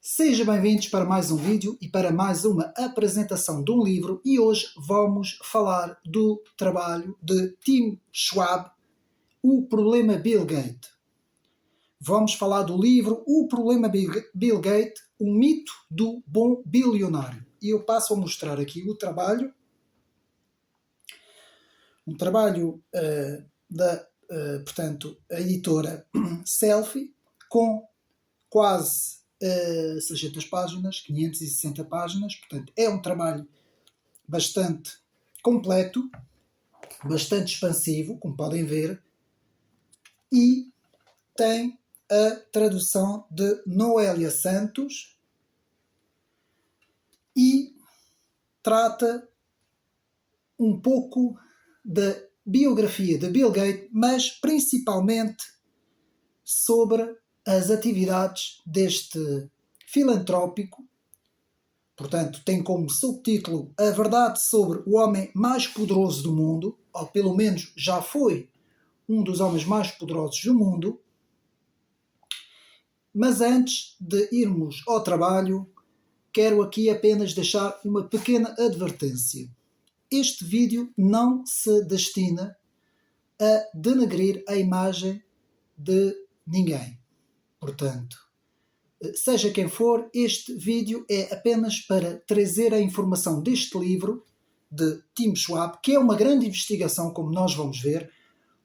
Sejam bem-vindos para mais um vídeo e para mais uma apresentação de um livro, e hoje vamos falar do trabalho de Tim Schwab, O Problema Bill Gates. Vamos falar do livro O Problema Bill Gates, o mito do bom bilionário. E eu passo a mostrar aqui o trabalho, portanto, a editora Selfie, com quase 600 páginas, 560 páginas, portanto é um trabalho bastante completo, bastante expansivo, como podem ver, e tem a tradução de Noélia Santos e trata um pouco da biografia de Bill Gates, mas principalmente sobre as atividades deste filantrópico. Portanto, tem como subtítulo A Verdade sobre o Homem Mais Poderoso do Mundo, ou pelo menos já foi um dos homens mais poderosos do mundo. Mas antes de irmos ao trabalho, quero aqui apenas deixar uma pequena advertência. Este vídeo não se destina a denegrir a imagem de ninguém. Portanto, seja quem for, este vídeo é apenas para trazer a informação deste livro de Tim Schwab, que é uma grande investigação, como nós vamos ver,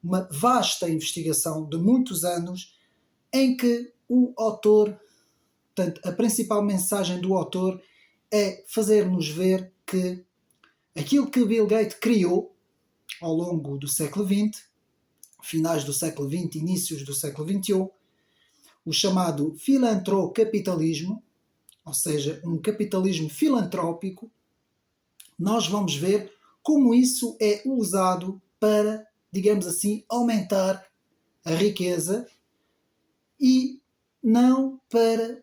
uma vasta investigação de muitos anos, em que o autor, portanto, a principal mensagem do autor é fazer-nos ver que aquilo que Bill Gates criou ao longo do século XX, finais do século XX, inícios do século XXI, o chamado filantrocapitalismo, ou seja, um capitalismo filantrópico, nós vamos ver como isso é usado para, digamos assim, aumentar a riqueza e não para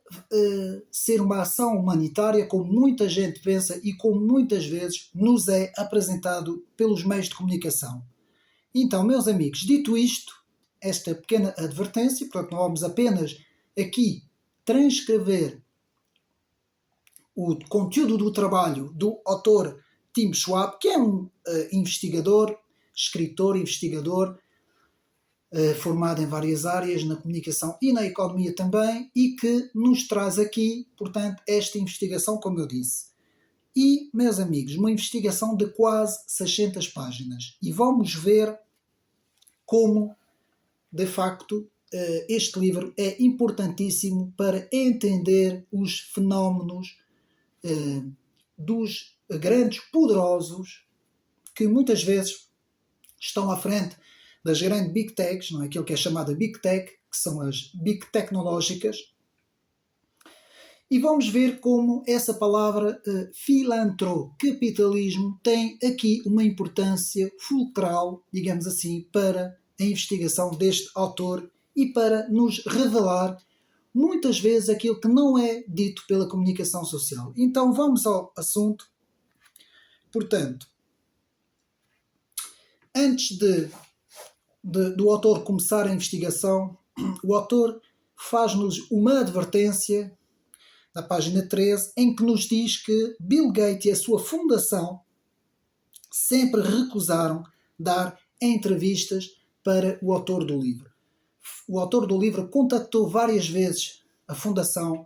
ser uma ação humanitária, como muita gente pensa e como muitas vezes nos é apresentado pelos meios de comunicação. Então, meus amigos, dito isto, esta pequena advertência, portanto, não vamos apenas aqui transcrever o conteúdo do trabalho do autor Tim Schwab, que é um investigador, escritor, investigador, formado em várias áreas, na comunicação e na economia também, e que nos traz aqui, portanto, esta investigação, como eu disse. E, meus amigos, uma investigação de quase 600 páginas. E vamos ver como, de facto, este livro é importantíssimo para entender os fenómenos dos grandes poderosos que muitas vezes estão à frente das grandes Big Techs, não é? Aquilo que é chamado Big Tech, que são as Big Tecnológicas. E vamos ver como essa palavra filantrocapitalismo tem aqui uma importância fulcral, digamos assim, para a investigação deste autor e para nos revelar muitas vezes aquilo que não é dito pela comunicação social. Então vamos ao assunto. Portanto, antes do autor começar a investigação, o autor faz-nos uma advertência na página 13, em que nos diz que Bill Gates e a sua fundação sempre recusaram dar entrevistas para o autor do livro. O autor do livro contactou várias vezes a fundação,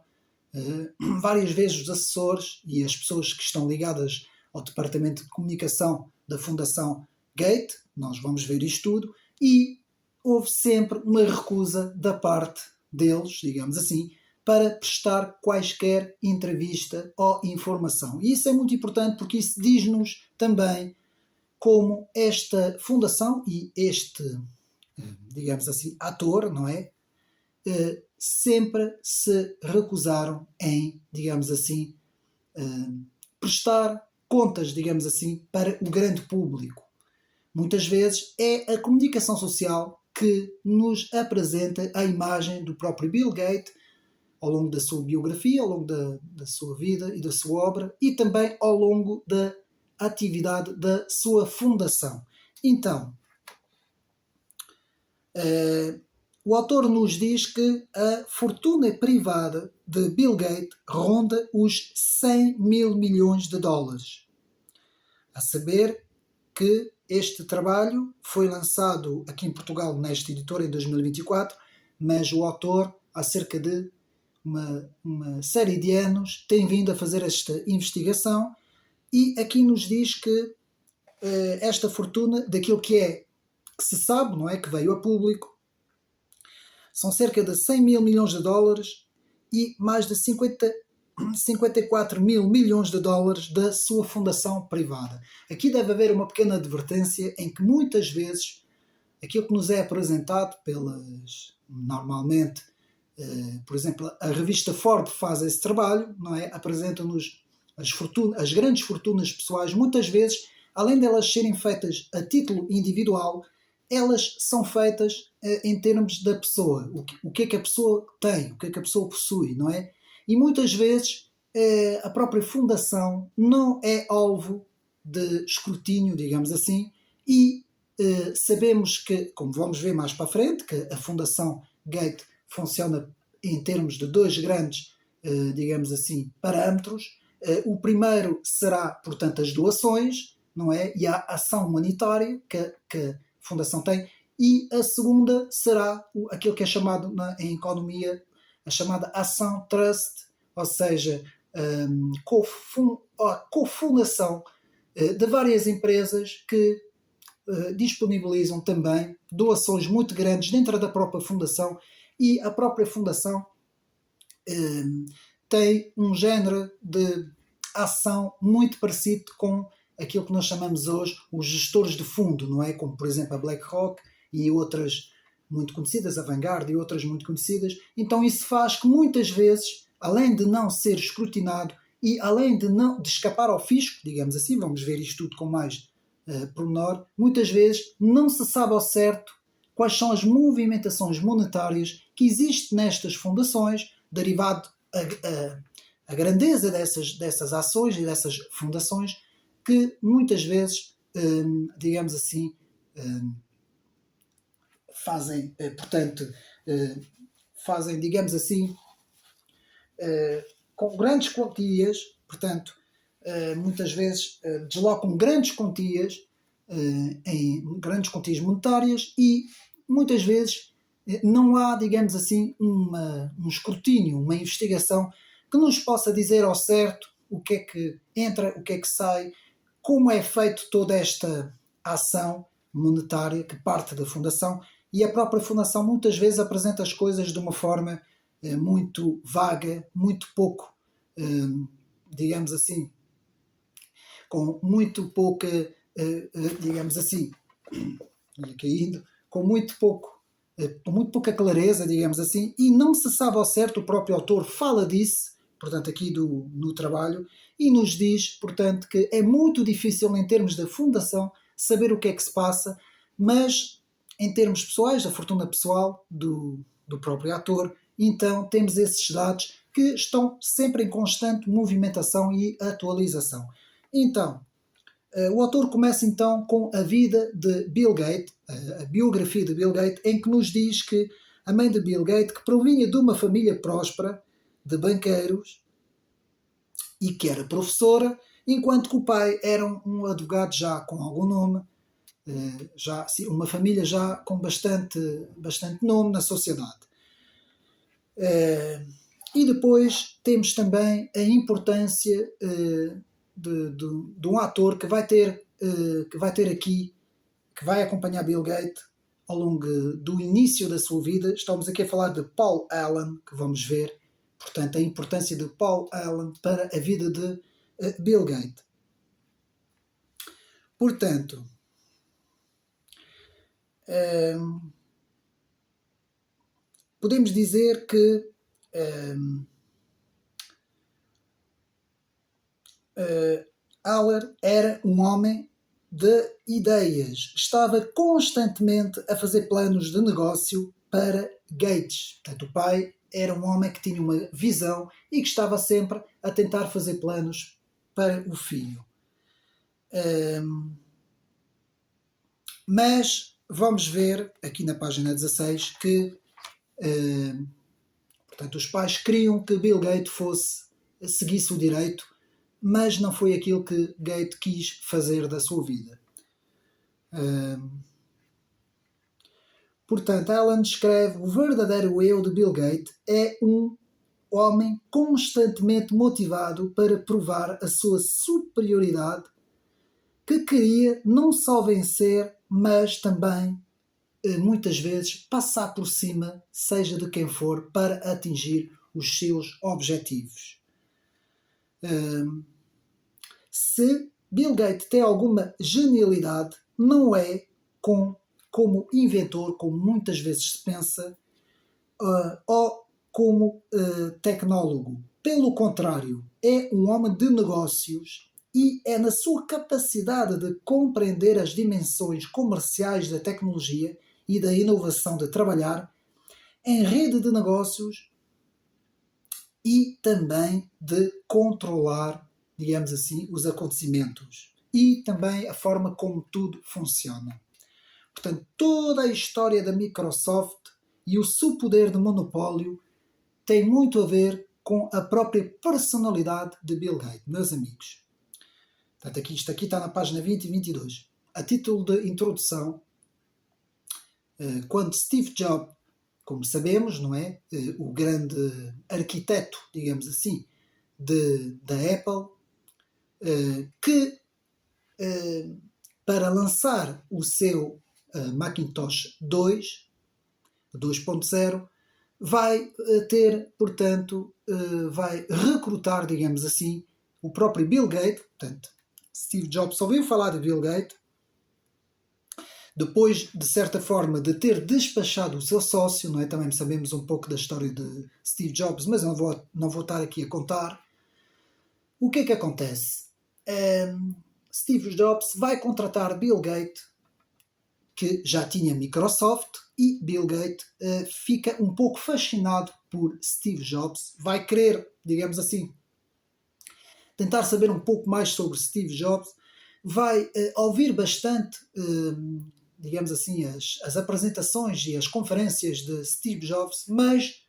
várias vezes os assessores e as pessoas que estão ligadas ao departamento de comunicação da Fundação Gates, nós vamos ver isto tudo, e houve sempre uma recusa da parte deles, digamos assim, para prestar quaisquer entrevista ou informação. E isso é muito importante porque isso diz-nos também como esta fundação e este, digamos assim, ator, não é? Sempre se recusaram em, digamos assim, prestar contas, digamos assim, para o grande público. Muitas vezes é a comunicação social que nos apresenta a imagem do próprio Bill Gates ao longo da sua biografia, ao longo da sua vida e da sua obra, e também ao longo da atividade da sua fundação. Então, o autor nos diz que a fortuna privada de Bill Gates ronda os 100 mil milhões de dólares. A saber que este trabalho foi lançado aqui em Portugal nesta editora em 2024, mas o autor, há cerca de uma série de anos, tem vindo a fazer esta investigação e aqui nos diz que esta fortuna, daquilo que se sabe, não é, que veio a público, são cerca de 100 mil milhões de dólares e mais de 54 mil milhões de dólares da sua fundação privada. Aqui deve haver uma pequena advertência em que muitas vezes aquilo que nos é apresentado normalmente, por exemplo, a revista Forbes faz esse trabalho, não é? Apresenta-nos as grandes fortunas pessoais, muitas vezes, além de elas serem feitas a título individual, elas são feitas em termos da pessoa. O que é que a pessoa tem, o que é que a pessoa possui, não é? E muitas vezes a própria fundação não é alvo de escrutínio, digamos assim, e sabemos que, como vamos ver mais para a frente, que a Fundação Gates funciona em termos de dois grandes, digamos assim, parâmetros. O primeiro será, portanto, as doações, não é? E a ação humanitária que a Fundação tem, e a segunda será aquilo que é chamado em economia a chamada ação trust, ou seja, a cofundação de várias empresas que disponibilizam também doações muito grandes dentro da própria fundação, e a própria fundação tem um género de ação muito parecido com aquilo que nós chamamos hoje os gestores de fundo, não é? Como, por exemplo, a BlackRock e outras muito conhecidas, a Vanguard e outras muito conhecidas. Então isso faz que muitas vezes, além de não ser escrutinado e além de escapar ao fisco, digamos assim, vamos ver isto tudo com mais pormenor, muitas vezes não se sabe ao certo quais são as movimentações monetárias que existem nestas fundações, derivado a grandeza dessas ações e dessas fundações, que muitas vezes, digamos assim, fazem, digamos assim, com grandes quantias, portanto, muitas vezes deslocam grandes quantias em grandes quantias monetárias e muitas vezes não há, digamos assim, um escrutínio, uma investigação que nos possa dizer ao certo o que é que entra, o que é que sai, como é feito toda esta ação monetária que parte da fundação, e a própria fundação muitas vezes apresenta as coisas de uma forma muito vaga, muito pouco, digamos assim, com muito pouca, digamos assim, caindo, com muito pouca clareza, digamos assim, e não se sabe ao certo, o próprio autor fala disso, portanto aqui no trabalho, e nos diz, portanto, que é muito difícil em termos da fundação saber o que é que se passa, mas em termos pessoais, da fortuna pessoal do próprio ator, então temos esses dados que estão sempre em constante movimentação e atualização. Então, o autor começa então com a vida de Bill Gates, a biografia de Bill Gates, em que nos diz que a mãe de Bill Gates, que provinha de uma família próspera, de banqueiros, e que era professora, enquanto que o pai era um advogado já com algum nome, já uma família já com bastante nome na sociedade. E depois temos também a importância de um ator que vai ter aqui, que vai acompanhar Bill Gates ao longo do início da sua vida. Estamos aqui a falar de Paul Allen, que vamos ver, portanto, a importância de Paul Allen para a vida de Bill Gates. Portanto, podemos dizer que Allen era um homem de ideias, estava constantemente a fazer planos de negócio para Gates. Portanto, o pai era um homem que tinha uma visão e que estava sempre a tentar fazer planos para o filho. Mas vamos ver aqui na página 16 que Portanto, os pais queriam que Bill Gates seguisse o direito, mas não foi aquilo que Gates quis fazer da sua vida. Portanto, Alan descreve o verdadeiro eu de Bill Gates é um homem constantemente motivado para provar a sua superioridade, que queria não só vencer, mas também, muitas vezes, passar por cima, seja de quem for, para atingir os seus objetivos. Se Bill Gates tem alguma genialidade, não é como inventor, como muitas vezes se pensa, ou como tecnólogo. Pelo contrário, é um homem de negócios e é na sua capacidade de compreender as dimensões comerciais da tecnologia e da inovação de trabalhar em rede de negócios e também de controlar, digamos assim, os acontecimentos e também a forma como tudo funciona. Portanto, toda a história da Microsoft e o seu poder de monopólio tem muito a ver com a própria personalidade de Bill Gates, meus amigos. Portanto, isto aqui está na página 20 e 22. A título de introdução, quando Steve Jobs, como sabemos, não é, o grande arquiteto, digamos assim, da Apple, que para lançar o seu Macintosh 2.0, vai ter, portanto, vai recrutar, digamos assim, o próprio Bill Gates. Portanto, Steve Jobs só ouviu falar de Bill Gates depois, de certa forma, de ter despachado o seu sócio, não é? Também sabemos um pouco da história de Steve Jobs, mas não vou estar aqui a contar. O que é que acontece? Steve Jobs vai contratar Bill Gates, que já tinha Microsoft, e Bill Gates fica um pouco fascinado por Steve Jobs, vai querer, digamos assim, tentar saber um pouco mais sobre Steve Jobs, vai ouvir bastante, digamos assim, as apresentações e as conferências de Steve Jobs, mas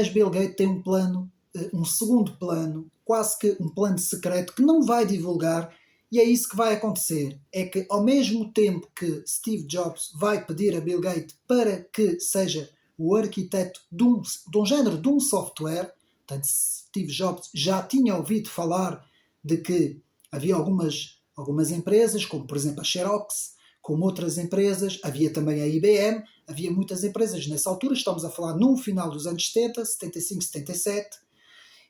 Bill Gates tem um plano, um segundo plano, quase que um plano secreto que não vai divulgar. E é isso que vai acontecer, é que ao mesmo tempo que Steve Jobs vai pedir a Bill Gates para que seja o arquiteto de um género de um software, portanto Steve Jobs já tinha ouvido falar de que havia algumas empresas, como por exemplo a Xerox, como outras empresas, havia também a IBM, havia muitas empresas nessa altura, estamos a falar no final dos anos 70, 75, 77,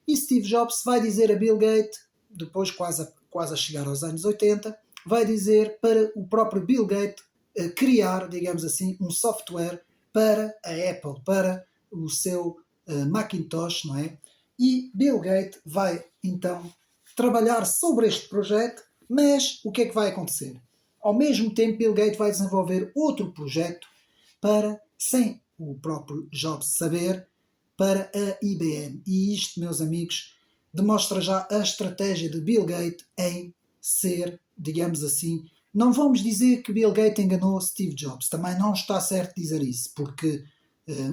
e Steve Jobs vai dizer a Bill Gates, depois quase a chegar aos anos 80, vai dizer para o próprio Bill Gates criar, digamos assim, um software para a Apple, para o seu Macintosh, não é? E Bill Gates vai, então, trabalhar sobre este projeto, mas o que é que vai acontecer? Ao mesmo tempo, Bill Gates vai desenvolver outro projeto para, sem o próprio Jobs saber, para a IBM. E isto, meus amigos, demonstra já a estratégia de Bill Gates em ser, digamos assim, não vamos dizer que Bill Gates enganou Steve Jobs, também não está certo dizer isso, porque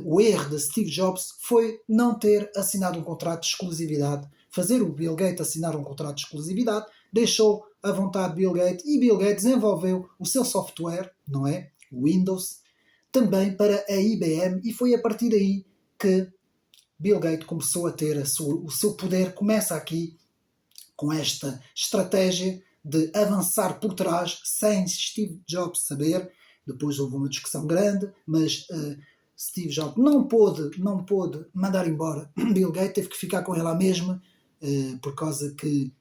o erro de Steve Jobs foi não ter assinado um contrato de exclusividade, fazer o Bill Gates assinar um contrato de exclusividade, deixou à vontade Bill Gates, e Bill Gates desenvolveu o seu software, não é? O Windows, também para a IBM, e foi a partir daí que Bill Gates começou a ter o seu poder, começa aqui com esta estratégia de avançar por trás sem Steve Jobs saber. Depois houve uma discussão grande, mas Steve Jobs não pôde mandar embora Bill Gates, teve que ficar com ele à mesma, por causa que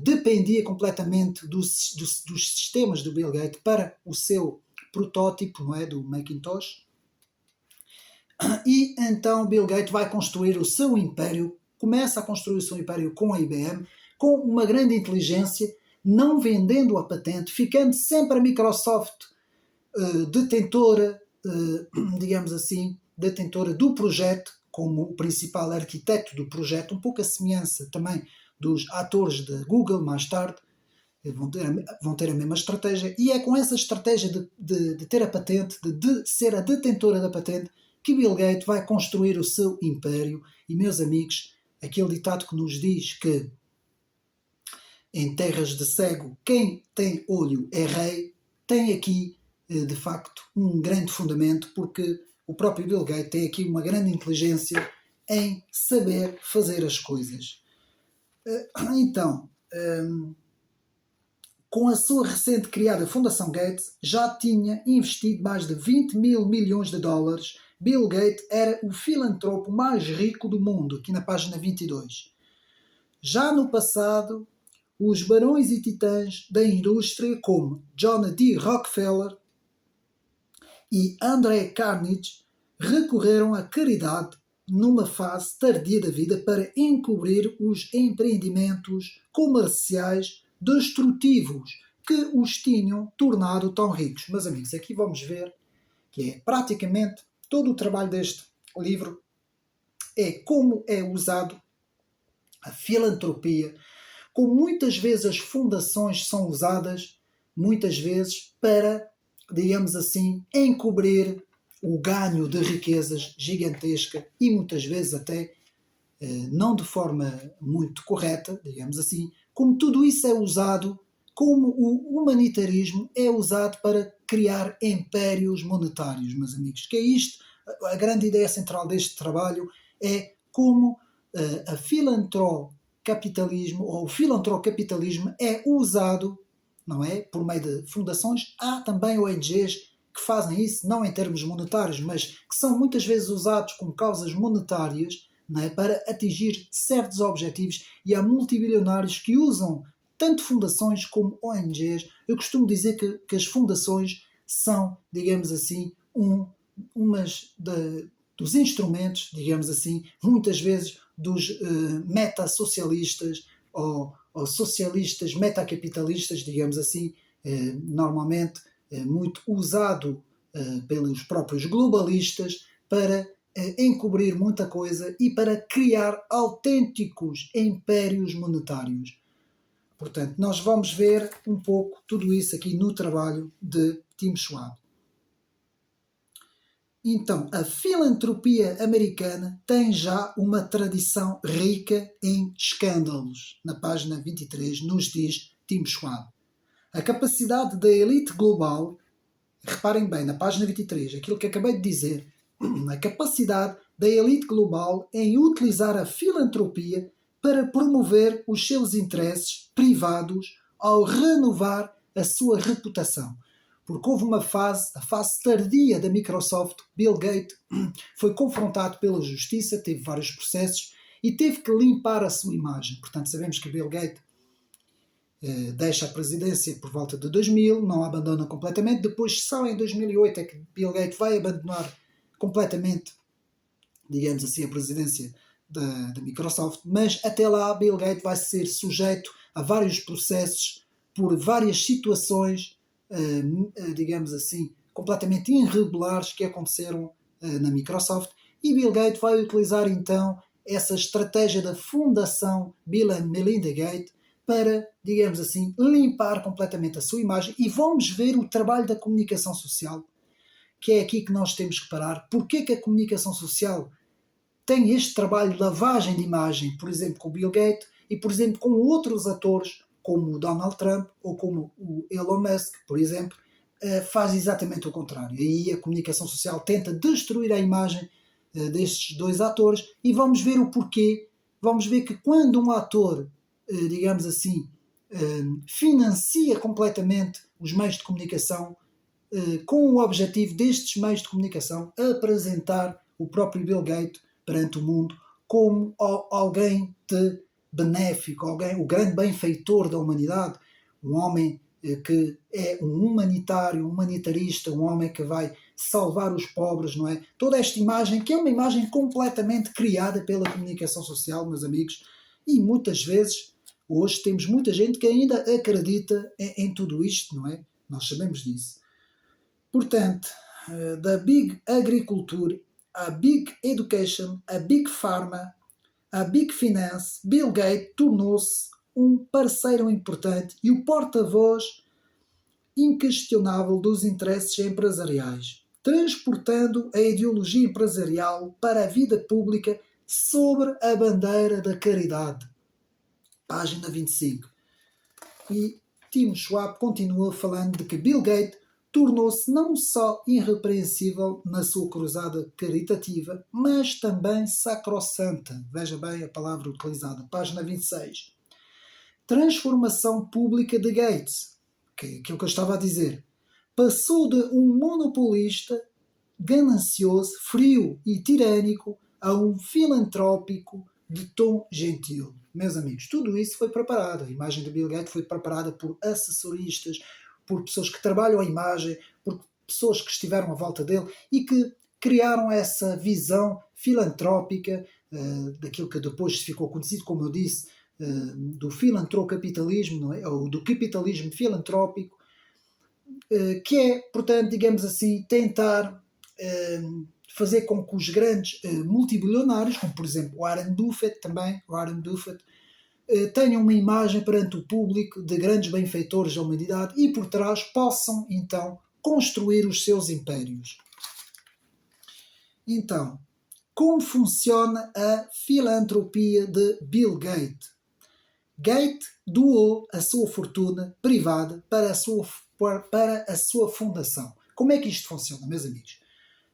dependia completamente dos sistemas do Bill Gates para o seu protótipo, não é, do Macintosh. E então Bill Gates vai construir o seu império, começa a construir o seu império com a IBM, com uma grande inteligência, não vendendo a patente, ficando sempre a Microsoft detentora, digamos assim, detentora do projeto, como o principal arquiteto do projeto, um pouco a semelhança também dos atores da Google mais tarde, vão ter a mesma estratégia, e é com essa estratégia de ter a patente, de ser a detentora da patente, que Bill Gates vai construir o seu império. E, meus amigos, aquele ditado que nos diz que em terras de cego quem tem olho é rei, tem aqui, de facto, um grande fundamento, porque o próprio Bill Gates tem aqui uma grande inteligência em saber fazer as coisas. Então, com a sua recente criada Fundação Gates, já tinha investido mais de 20 mil milhões de dólares. Bill Gates era o filantropo mais rico do mundo, aqui na página 22. Já no passado, os barões e titãs da indústria, como John D. Rockefeller e André Carnegie, recorreram à caridade numa fase tardia da vida para encobrir os empreendimentos comerciais destrutivos que os tinham tornado tão ricos. Meus amigos, aqui vamos ver que é praticamente todo o trabalho deste livro é como é usado a filantropia, como muitas vezes as fundações são usadas, muitas vezes para, digamos assim, encobrir o ganho de riquezas gigantesca e muitas vezes até não de forma muito correta, digamos assim, como tudo isso é usado, como o humanitarismo é usado para criar impérios monetários, meus amigos. Que é isto, a grande ideia central deste trabalho é como a filantropocapitalismo ou o filantrocapitalismo é usado, não é, por meio de fundações. Há também ONGs que fazem isso, não em termos monetários, mas que são muitas vezes usados como causas monetárias, não é, para atingir certos objetivos, e há multibilionários que usam tanto fundações como ONGs. Eu costumo dizer que as fundações são, digamos assim, dos instrumentos, digamos assim, muitas vezes dos meta-socialistas ou socialistas metacapitalistas, digamos assim, normalmente muito usado pelos próprios globalistas para encobrir muita coisa e para criar autênticos impérios monetários. Portanto, nós vamos ver um pouco tudo isso aqui no trabalho de Tim Schwab. Então, a filantropia americana tem já uma tradição rica em escândalos. Na página 23 nos diz Tim Schwab. A capacidade da elite global, reparem bem, na página 23, aquilo que acabei de dizer, a capacidade da elite global em utilizar a filantropia para promover os seus interesses privados ao renovar a sua reputação. Porque houve uma fase, a fase tardia da Microsoft, Bill Gates foi confrontado pela justiça, teve vários processos e teve que limpar a sua imagem. Portanto, sabemos que Bill Gates deixa a presidência por volta de 2000, não a abandona completamente. Depois, só em 2008 é que Bill Gates vai abandonar completamente, digamos assim, a presidência da Microsoft. Mas até lá, Bill Gates vai ser sujeito a vários processos por várias situações, digamos assim, completamente irregulares que aconteceram na Microsoft. E Bill Gates vai utilizar então essa estratégia da Fundação Bill and Melinda Gates para, digamos assim, limpar completamente a sua imagem. E vamos ver o trabalho da comunicação social, que é aqui que nós temos que parar. Porquê que a comunicação social tem este trabalho de lavagem de imagem, por exemplo, com o Bill Gates e, por exemplo, com outros atores, como o Donald Trump ou como o Elon Musk, por exemplo, faz exatamente o contrário. Aí a comunicação social tenta destruir a imagem destes dois atores e vamos ver o porquê. Vamos ver que quando um ator, digamos assim, financia completamente os meios de comunicação, com o objetivo destes meios de comunicação apresentar o próprio Bill Gates perante o mundo como alguém de benéfico, alguém, o grande benfeitor da humanidade, um homem que é um humanitário, um humanitarista, um homem que vai salvar os pobres, não é? Toda esta imagem, que é uma imagem completamente criada pela comunicação social, meus amigos, e muitas vezes, hoje temos muita gente que ainda acredita em tudo isto, não é? Nós sabemos disso. Portanto, da Big Agriculture, a Big Education, a Big Pharma, a Big Finance, Bill Gates tornou-se um parceiro importante e o porta-voz inquestionável dos interesses empresariais. transportando a ideologia empresarial para a vida pública sobre a bandeira da caridade. Página 25. E Tim Schwab continua falando de que Bill Gates tornou-se não só irrepreensível na sua cruzada caritativa, mas também sacrossanta. Veja bem a palavra utilizada. Página 26. Transformação pública de Gates, que é aquilo que eu estava a dizer. Passou de um monopolista ganancioso, frio e tirânico a um filantrópico de tom gentil. Meus amigos, tudo isso foi preparado. A imagem de Bill Gates foi preparada por assessoristas, por pessoas que trabalham a imagem, por pessoas que estiveram à volta dele e que criaram essa visão filantrópica daquilo que depois ficou conhecido, como eu disse, do filantrocapitalismo, não é? Ou do capitalismo filantrópico, que é, portanto, digamos assim, tentar fazer com que os grandes multibilionários, como por exemplo Warren Buffett, tenham uma imagem perante o público de grandes benfeitores da humanidade e por trás possam então construir os seus impérios. Então, como funciona a filantropia de Bill Gates? Gates doou a sua fortuna privada para a sua fundação. Como é que isto funciona, meus amigos?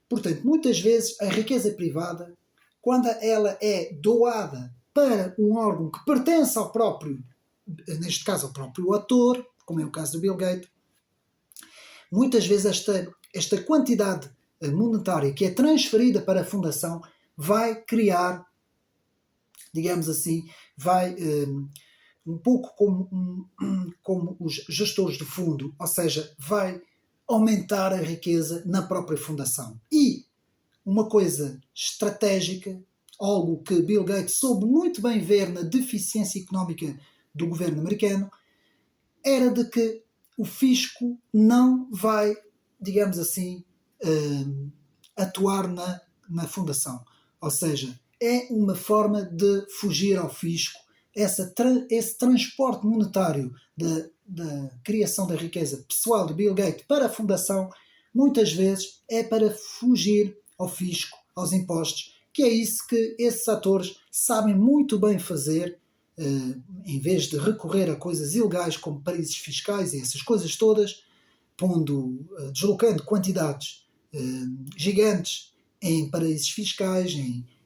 Portanto, muitas vezes a riqueza privada, quando ela é doada para um órgão que pertence ao próprio, neste caso ao próprio ator, como é o caso do Bill Gates, muitas vezes esta quantidade monetária que é transferida para a fundação vai criar, digamos assim, vai um pouco como os gestores de fundo, ou seja, vai aumentar a riqueza na própria fundação. E uma coisa estratégica, algo que Bill Gates soube muito bem ver na deficiência económica do governo americano, era de que o fisco não vai, digamos assim, atuar na fundação. Ou seja, é uma forma de fugir ao fisco. Esse transporte monetário da criação da riqueza pessoal de Bill Gates para a fundação, muitas vezes é para fugir ao fisco, aos impostos, que é isso que esses atores sabem muito bem fazer, em vez de recorrer a coisas ilegais como paraísos fiscais e essas coisas todas, deslocando quantidades gigantes em paraísos fiscais,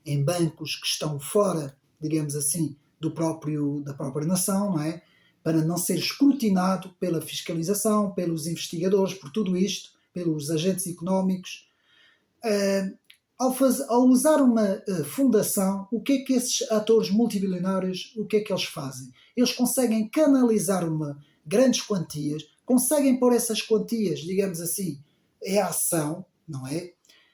em bancos que estão fora, digamos assim, da própria nação, não é? Para não ser escrutinado pela fiscalização, pelos investigadores, por tudo isto, pelos agentes económicos. Ao usar uma fundação, o que é que esses atores multibilionários, o que é que eles fazem? Eles conseguem canalizar grandes quantias, conseguem pôr essas quantias, digamos assim, em ação, não é?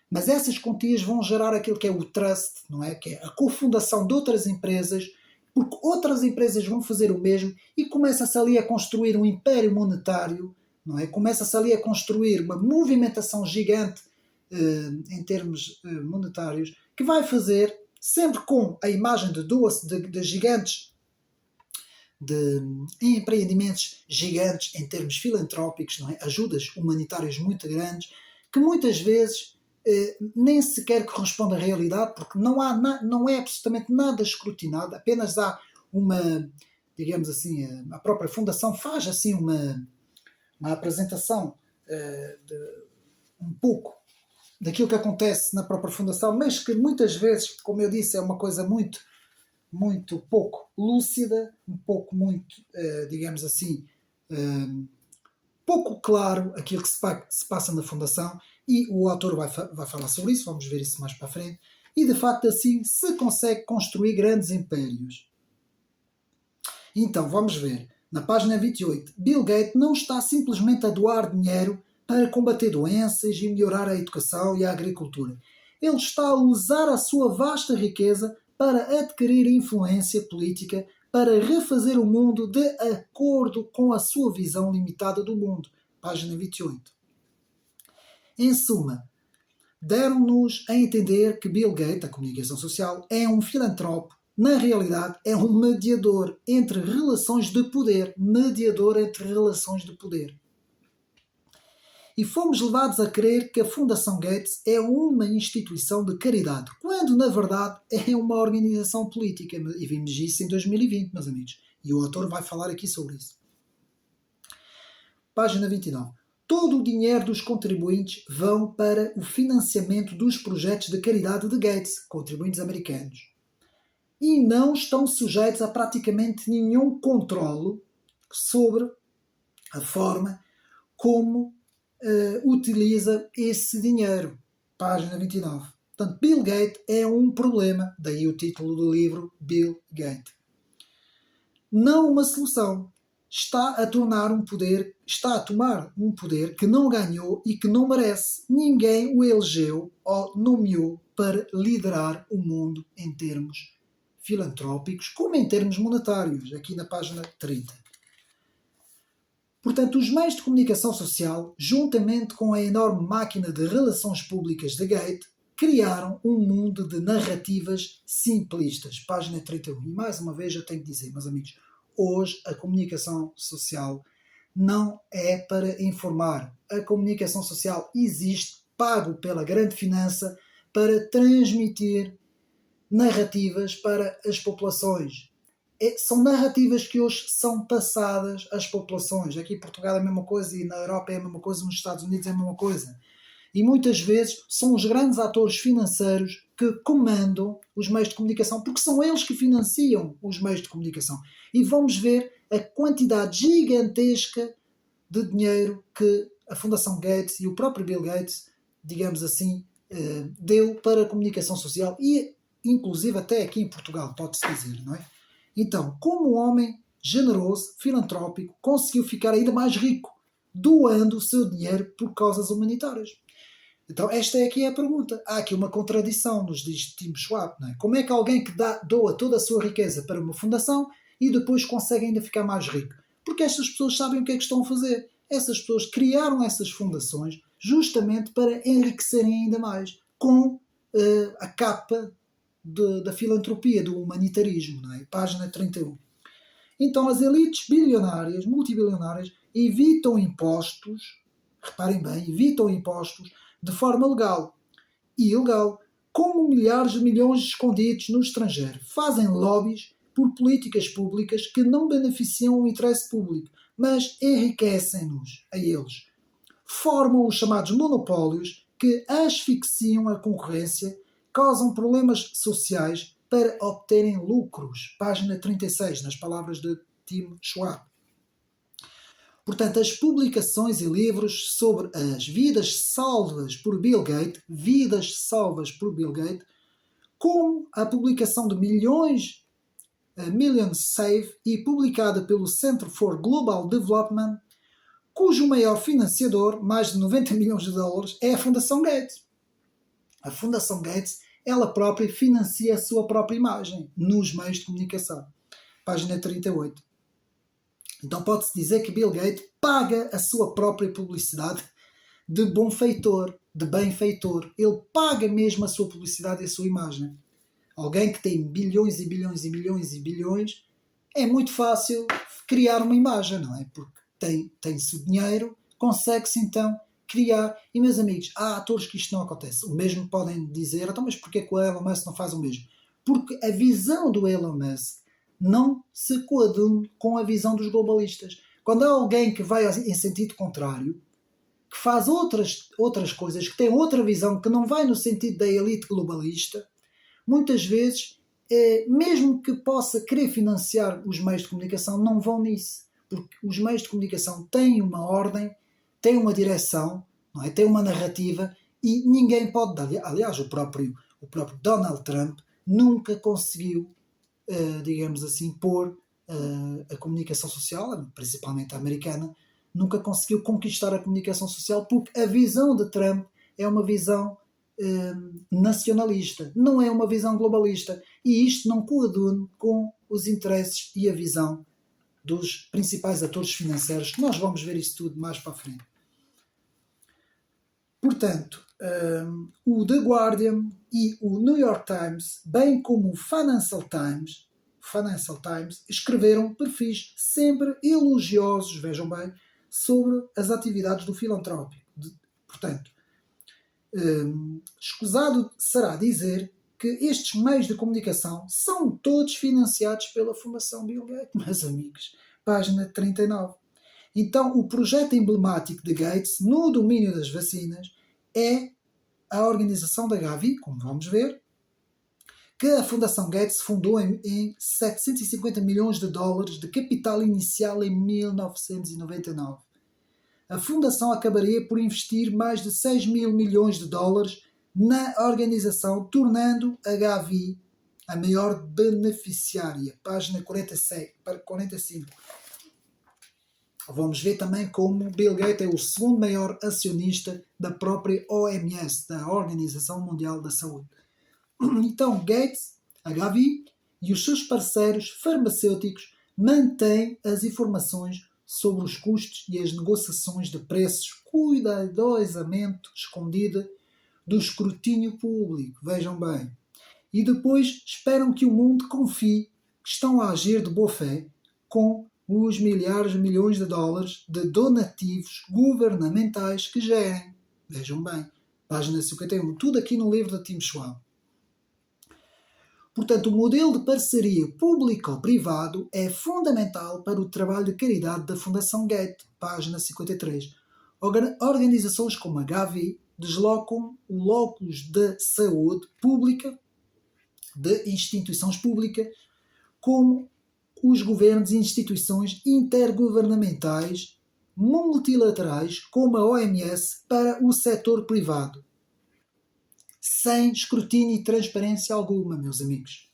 Mas essas quantias vão gerar aquilo que é o trust, não é? Que é a cofundação de outras empresas, porque outras empresas vão fazer o mesmo e começa-se ali a construir um império monetário, não é? Começa-se ali a construir uma movimentação gigante em termos monetários, que vai fazer, sempre com a imagem de gigantes, de empreendimentos gigantes em termos filantrópicos, não é? Ajudas humanitárias muito grandes, que muitas vezes nem sequer corresponde à realidade, porque não é absolutamente nada escrutinado, apenas há digamos assim, a própria fundação faz assim uma apresentação um pouco daquilo que acontece na própria fundação, mas que muitas vezes, como eu disse, é uma coisa muito, muito pouco lúcida, digamos assim, pouco claro aquilo que se passa na fundação, e o autor vai falar sobre isso, vamos ver isso mais para a frente, e de facto assim se consegue construir grandes impérios. Então, vamos ver, na página 28, Bill Gates não está simplesmente a doar dinheiro para combater doenças e melhorar a educação e a agricultura. Ele está a usar a sua vasta riqueza para adquirir influência política, para refazer o mundo de acordo com a sua visão limitada do mundo. Página 28. Em suma, deram-nos a entender que Bill Gates, a comunicação social, é um filantropo. Na realidade, é um mediador entre relações de poder. e fomos levados a crer que a Fundação Gates é uma instituição de caridade, quando na verdade é uma organização política. E vimos isso em 2020, meus amigos. E o autor vai falar aqui sobre isso. Página 29. Todo o dinheiro dos contribuintes vão para o financiamento dos projetos de caridade de Gates, contribuintes americanos. E não estão sujeitos a praticamente nenhum controlo sobre a forma como utiliza esse dinheiro. Página 29. Portanto, Bill Gates é um problema, daí o título do livro, Bill Gates. Não uma solução. Está a tomar um poder que não ganhou e que não merece. Ninguém o elegeu ou nomeou para liderar o mundo em termos filantrópicos, como em termos monetários, aqui na página 30. Portanto, os meios de comunicação social, juntamente com a enorme máquina de relações públicas de Gates, criaram um mundo de narrativas simplistas. Página 31. E mais uma vez eu tenho que dizer, meus amigos, hoje a comunicação social não é para informar. A comunicação social existe, pago pela grande finança, para transmitir narrativas para as populações. São narrativas que hoje são passadas às populações. Aqui em Portugal é a mesma coisa e na Europa é a mesma coisa, nos Estados Unidos é a mesma coisa. E muitas vezes são os grandes atores financeiros que comandam os meios de comunicação, porque são eles que financiam os meios de comunicação. E vamos ver a quantidade gigantesca de dinheiro que a Fundação Gates e o próprio Bill Gates, digamos assim, deu para a comunicação social e inclusive até aqui em Portugal, pode-se dizer, não é? Então, como um homem generoso, filantrópico, conseguiu ficar ainda mais rico, doando o seu dinheiro por causas humanitárias? Então, esta é aqui a pergunta. Há aqui uma contradição, nos diz Tim Schwab, não é? Como é que alguém que doa toda a sua riqueza para uma fundação e depois consegue ainda ficar mais rico? Porque estas pessoas sabem o que é que estão a fazer. Essas pessoas criaram essas fundações justamente para enriquecerem ainda mais, com a capa da filantropia, do humanitarismo, não é? Página 31. Então as elites bilionárias, multibilionárias, evitam impostos, reparem bem, evitam impostos de forma legal e ilegal, como milhares de milhões escondidos no estrangeiro. Fazem lobbies por políticas públicas que não beneficiam o interesse público, mas enriquecem-nos a eles. Formam os chamados monopólios que asfixiam a concorrência, causam problemas sociais para obterem lucros. Página 36, nas palavras de Tim Schwab. Portanto, as publicações e livros sobre as vidas salvas por Bill Gates, como a publicação de Millions Saved e publicada pelo Center for Global Development, cujo maior financiador, mais de 90 milhões de dólares, é a Fundação Gates. A Fundação Gates, ela própria financia a sua própria imagem nos meios de comunicação. Página 38. Então pode-se dizer que Bill Gates paga a sua própria publicidade de benfeitor. Ele paga mesmo a sua publicidade e a sua imagem. Alguém que tem bilhões e bilhões e bilhões e bilhões, é muito fácil criar uma imagem, não é? Porque tem-se o dinheiro, consegue-se então criar. E meus amigos, há atores que isto não acontece. O mesmo podem dizer, então, mas porquê que o Elon Musk não faz o mesmo? Porque a visão do Elon Musk não se coaduna com a visão dos globalistas. Quando há alguém que vai em sentido contrário, que faz outras coisas, que tem outra visão, que não vai no sentido da elite globalista, muitas vezes, mesmo que possa querer financiar os meios de comunicação, não vão nisso. Porque os meios de comunicação têm uma ordem, têm uma direção, não é? Têm uma narrativa e ninguém pode dar. Aliás, o próprio Donald Trump nunca conseguiu, digamos assim, pôr a comunicação social, principalmente a americana, nunca conseguiu conquistar a comunicação social porque a visão de Trump é uma visão nacionalista, não é uma visão globalista. E isto não coaduna com os interesses e a visão dos principais atores financeiros. Nós vamos ver isso tudo mais para a frente. Portanto, o The Guardian e o New York Times, bem como o Financial Times, escreveram perfis sempre elogiosos, vejam bem, sobre as atividades do filantrópico, Portanto, escusado será dizer que estes meios de comunicação são todos financiados pela Fundação Bill Gates, meus amigos. Página 39. Então, o projeto emblemático de Gates no domínio das vacinas é a organização da Gavi, como vamos ver, que a Fundação Gates fundou em 750 milhões de dólares de capital inicial em 1999. A fundação acabaria por investir mais de 6 mil milhões de dólares na organização, tornando a Gavi a maior beneficiária. Página 45. Vamos ver também como Bill Gates é o segundo maior acionista da própria OMS, da Organização Mundial da Saúde. Então, Gates, a Gavi e os seus parceiros farmacêuticos mantêm as informações sobre os custos e as negociações de preços cuidadosamente escondidas do escrutínio público. Vejam bem. E depois esperam que o mundo confie que estão a agir de boa fé com os milhares de milhões de dólares de donativos governamentais que gerem. Vejam bem. Página 51. Tudo aqui no livro da Tim Schwab. Portanto, o modelo de parceria público-privado é fundamental para o trabalho de caridade da Fundação Gates, página 53. Organizações como a Gavi deslocam o locus de saúde pública, de instituições públicas, como os governos e instituições intergovernamentais multilaterais, como a OMS, para o setor privado, sem escrutínio e transparência alguma, meus amigos.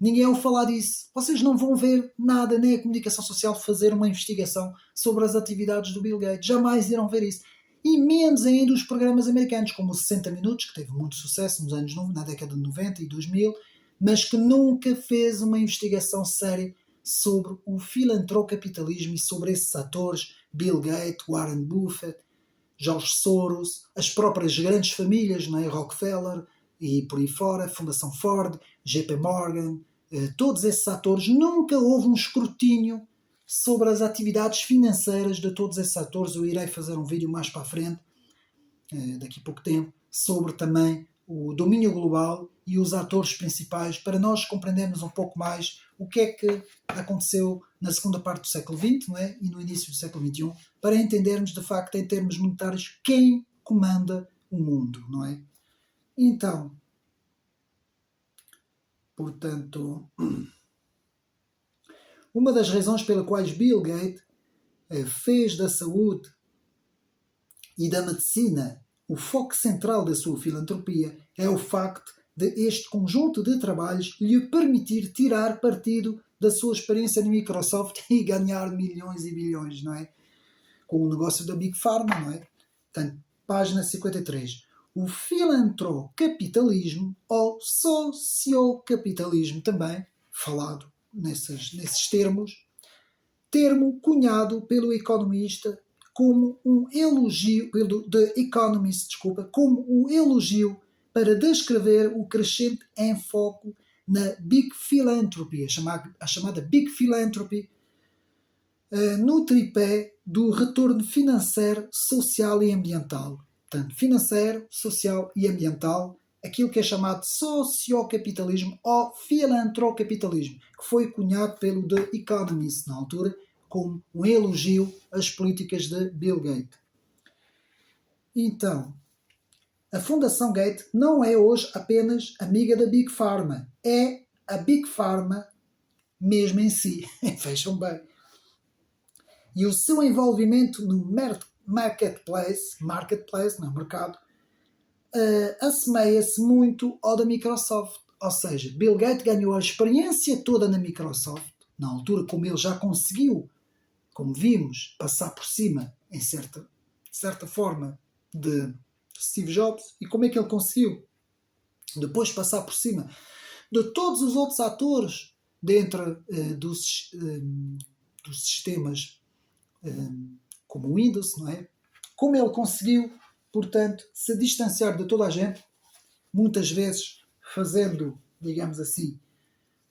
Ninguém ouve falar disso. Vocês não vão ver nada, nem a comunicação social fazer uma investigação sobre as atividades do Bill Gates. Jamais irão ver isso. E menos ainda os programas americanos, como o 60 Minutos, que teve muito sucesso nos anos, na década de 90 e 2000, mas que nunca fez uma investigação séria sobre o filantropocapitalismo e sobre esses atores, Bill Gates, Warren Buffett, George Soros, as próprias grandes famílias, não é? Rockefeller e por aí fora, Fundação Ford, JP Morgan, todos esses atores. Nunca houve um escrutínio sobre as atividades financeiras de todos esses atores. Eu irei fazer um vídeo mais para a frente, daqui a pouco tempo, sobre também o domínio global e os atores principais, para nós compreendermos um pouco mais o que é que aconteceu na segunda parte do século XX, não é? E no início do século XXI, para entendermos de facto em termos monetários quem comanda o mundo, não é? Então, portanto, uma das razões pela quais Bill Gates fez da saúde e da medicina o foco central da sua filantropia é o facto de este conjunto de trabalhos lhe permitir tirar partido da sua experiência no Microsoft e ganhar milhões e bilhões, não é? Com o negócio da Big Pharma, não é? Portanto, página 53. O filantropocapitalismo ou sociocapitalismo também, falado nesses termos, termo cunhado pelo economista como um elogio, The Economist, como um elogio para descrever o crescente enfoque na Big Philanthropy, a chamada Big Philanthropy, no tripé do retorno financeiro, social e ambiental. Portanto, financeiro, social e ambiental, aquilo que é chamado sociocapitalismo ou filantropocapitalismo, que foi cunhado pelo The Economist na altura, como um elogio às políticas de Bill Gates. Então, a Fundação Gates não é hoje apenas amiga da Big Pharma, é a Big Pharma mesmo em si. Vejam bem. E o seu envolvimento no marketplace, no mercado, assemelha-se muito ao da Microsoft. Ou seja, Bill Gates ganhou a experiência toda na Microsoft, na altura como ele já conseguiu, como vimos, passar por cima, em certa forma, de Steve Jobs. E como é que ele conseguiu depois passar por cima de todos os outros atores dentro dos sistemas como o Windows, não é? Como ele conseguiu, portanto, se distanciar de toda a gente, muitas vezes fazendo, digamos assim,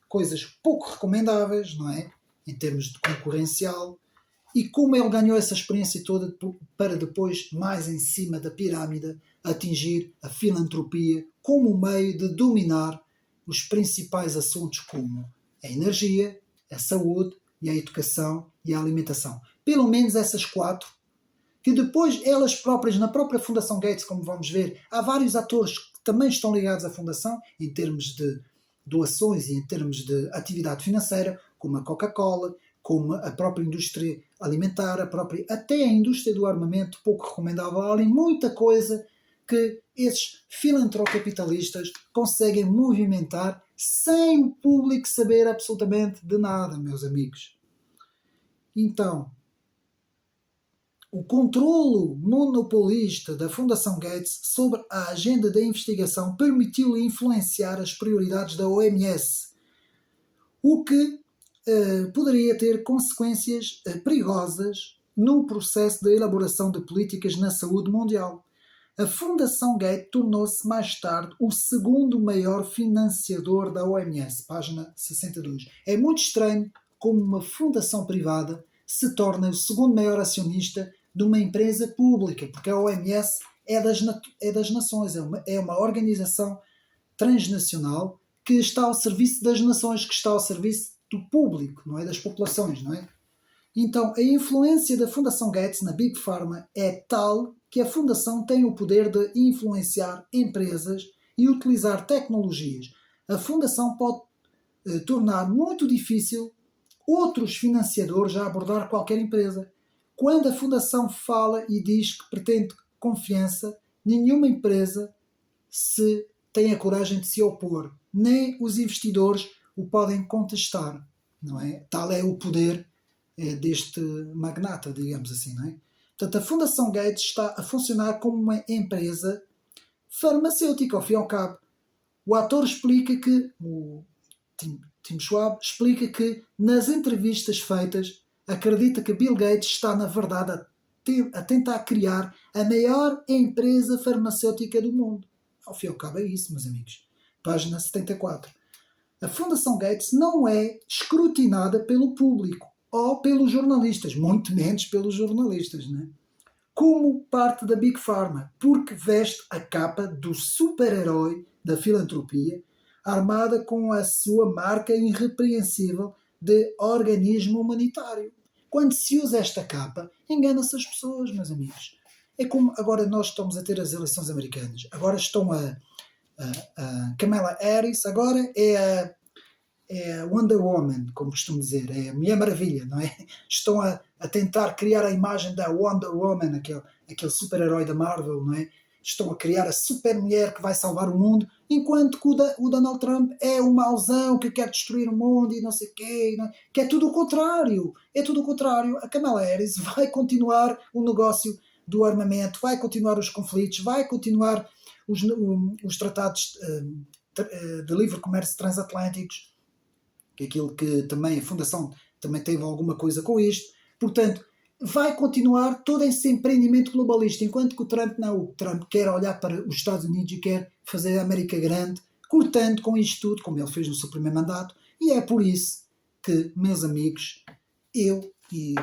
coisas pouco recomendáveis, não é? Em termos de concorrencial, e como ele ganhou essa experiência toda para depois, mais em cima da pirâmide, atingir a filantropia como meio de dominar os principais assuntos como a energia, a saúde e a educação e a alimentação. Pelo menos essas quatro, que depois elas próprias, na própria Fundação Gates, como vamos ver, há vários atores que também estão ligados à Fundação, em termos de doações e em termos de atividade financeira, como a Coca-Cola, como a própria indústria alimentar, até a indústria do armamento, pouco recomendável. Há ali muita coisa que esses filantrocapitalistas conseguem movimentar sem o público saber absolutamente de nada, meus amigos. Então, o controlo monopolista da Fundação Gates sobre a agenda da investigação permitiu-lhe influenciar as prioridades da OMS, o que poderia ter consequências perigosas no processo de elaboração de políticas na saúde mundial. A Fundação Gates tornou-se mais tarde o segundo maior financiador da OMS, página 62. É muito estranho como uma fundação privada se torna o segundo maior acionista de uma empresa pública, porque a OMS é das nações, é uma organização transnacional que está ao serviço das nações, que está ao serviço do público, não é? Das populações, não é? Então, a influência da Fundação Gates na Big Pharma é tal que a Fundação tem o poder de influenciar empresas e utilizar tecnologias. A Fundação pode tornar muito difícil outros financiadores a abordar qualquer empresa. Quando a Fundação fala e diz que pretende confiança, nenhuma empresa tem a coragem de se opor. Nem os investidores o podem contestar. Não é? Tal é o poder deste magnata, digamos assim. Não é? Portanto, a Fundação Gates está a funcionar como uma empresa farmacêutica, ao fim e ao cabo. O ator explica que, o Tim Schwab explica que, nas entrevistas feitas, acredita que Bill Gates está, na verdade, a tentar criar a maior empresa farmacêutica do mundo. Ao fim e ao cabo é isso, meus amigos. Página 74. A Fundação Gates não é escrutinada pelo público ou pelos jornalistas, muito menos pelos jornalistas, né? Como parte da Big Pharma, porque veste a capa do super-herói da filantropia, armada com a sua marca irrepreensível de organismo humanitário. Quando se usa esta capa, engana-se as pessoas, meus amigos. É como agora nós estamos a ter as eleições americanas. Agora estão a Kamala Harris, agora é a Wonder Woman, como costumo dizer, é a Mulher Maravilha, não é? Estão a tentar criar a imagem da Wonder Woman, aquele super-herói da Marvel, não é? Estão a criar a super-mulher que vai salvar o mundo, enquanto que o Donald Trump é o mauzão que quer destruir o mundo e não sei o quê, não é? Que é tudo o contrário. É tudo o contrário. A Kamala Harris vai continuar o negócio do armamento, vai continuar os conflitos, vai continuar os tratados de livre comércio transatlânticos, que é aquilo que também a Fundação também teve alguma coisa com isto. Portanto, vai continuar todo esse empreendimento globalista, enquanto que o Trump não. O Trump quer olhar para os Estados Unidos e quer fazer a América grande, cortando com isto tudo, como ele fez no seu primeiro mandato, e é por isso que, meus amigos, eu, e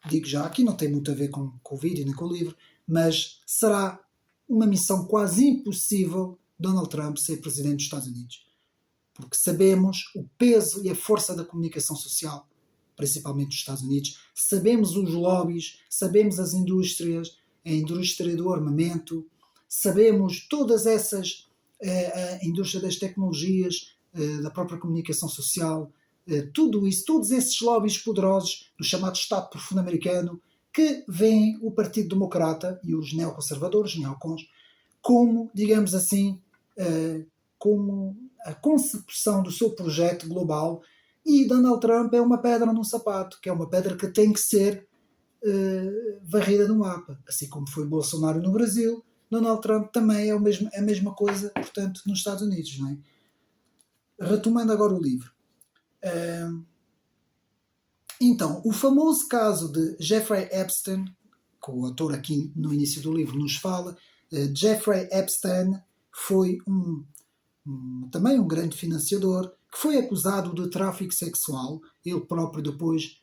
digo já, aqui não tem muito a ver com o vídeo nem com o livro, mas será uma missão quase impossível Donald Trump ser presidente dos Estados Unidos. Porque sabemos o peso e a força da comunicação social, principalmente dos Estados Unidos, sabemos os lobbies, sabemos as indústrias, a indústria do armamento, sabemos todas essas, a indústria das tecnologias, da própria comunicação social, tudo isso, todos esses lobbies poderosos do chamado Estado Profundo Americano, que veem o Partido Democrata e os neoconservadores, neocons, como, digamos assim, como a consecução do seu projeto global, e Donald Trump é uma pedra no sapato, que é uma pedra que tem que ser varrida no mapa. Assim como foi Bolsonaro no Brasil, Donald Trump também é a mesma coisa, portanto, nos Estados Unidos. Não é? Retomando agora o livro. Então, o famoso caso de Jeffrey Epstein, que o autor aqui no início do livro nos fala, Jeffrey Epstein foi também um grande financiador, que foi acusado de tráfico sexual. Ele próprio depois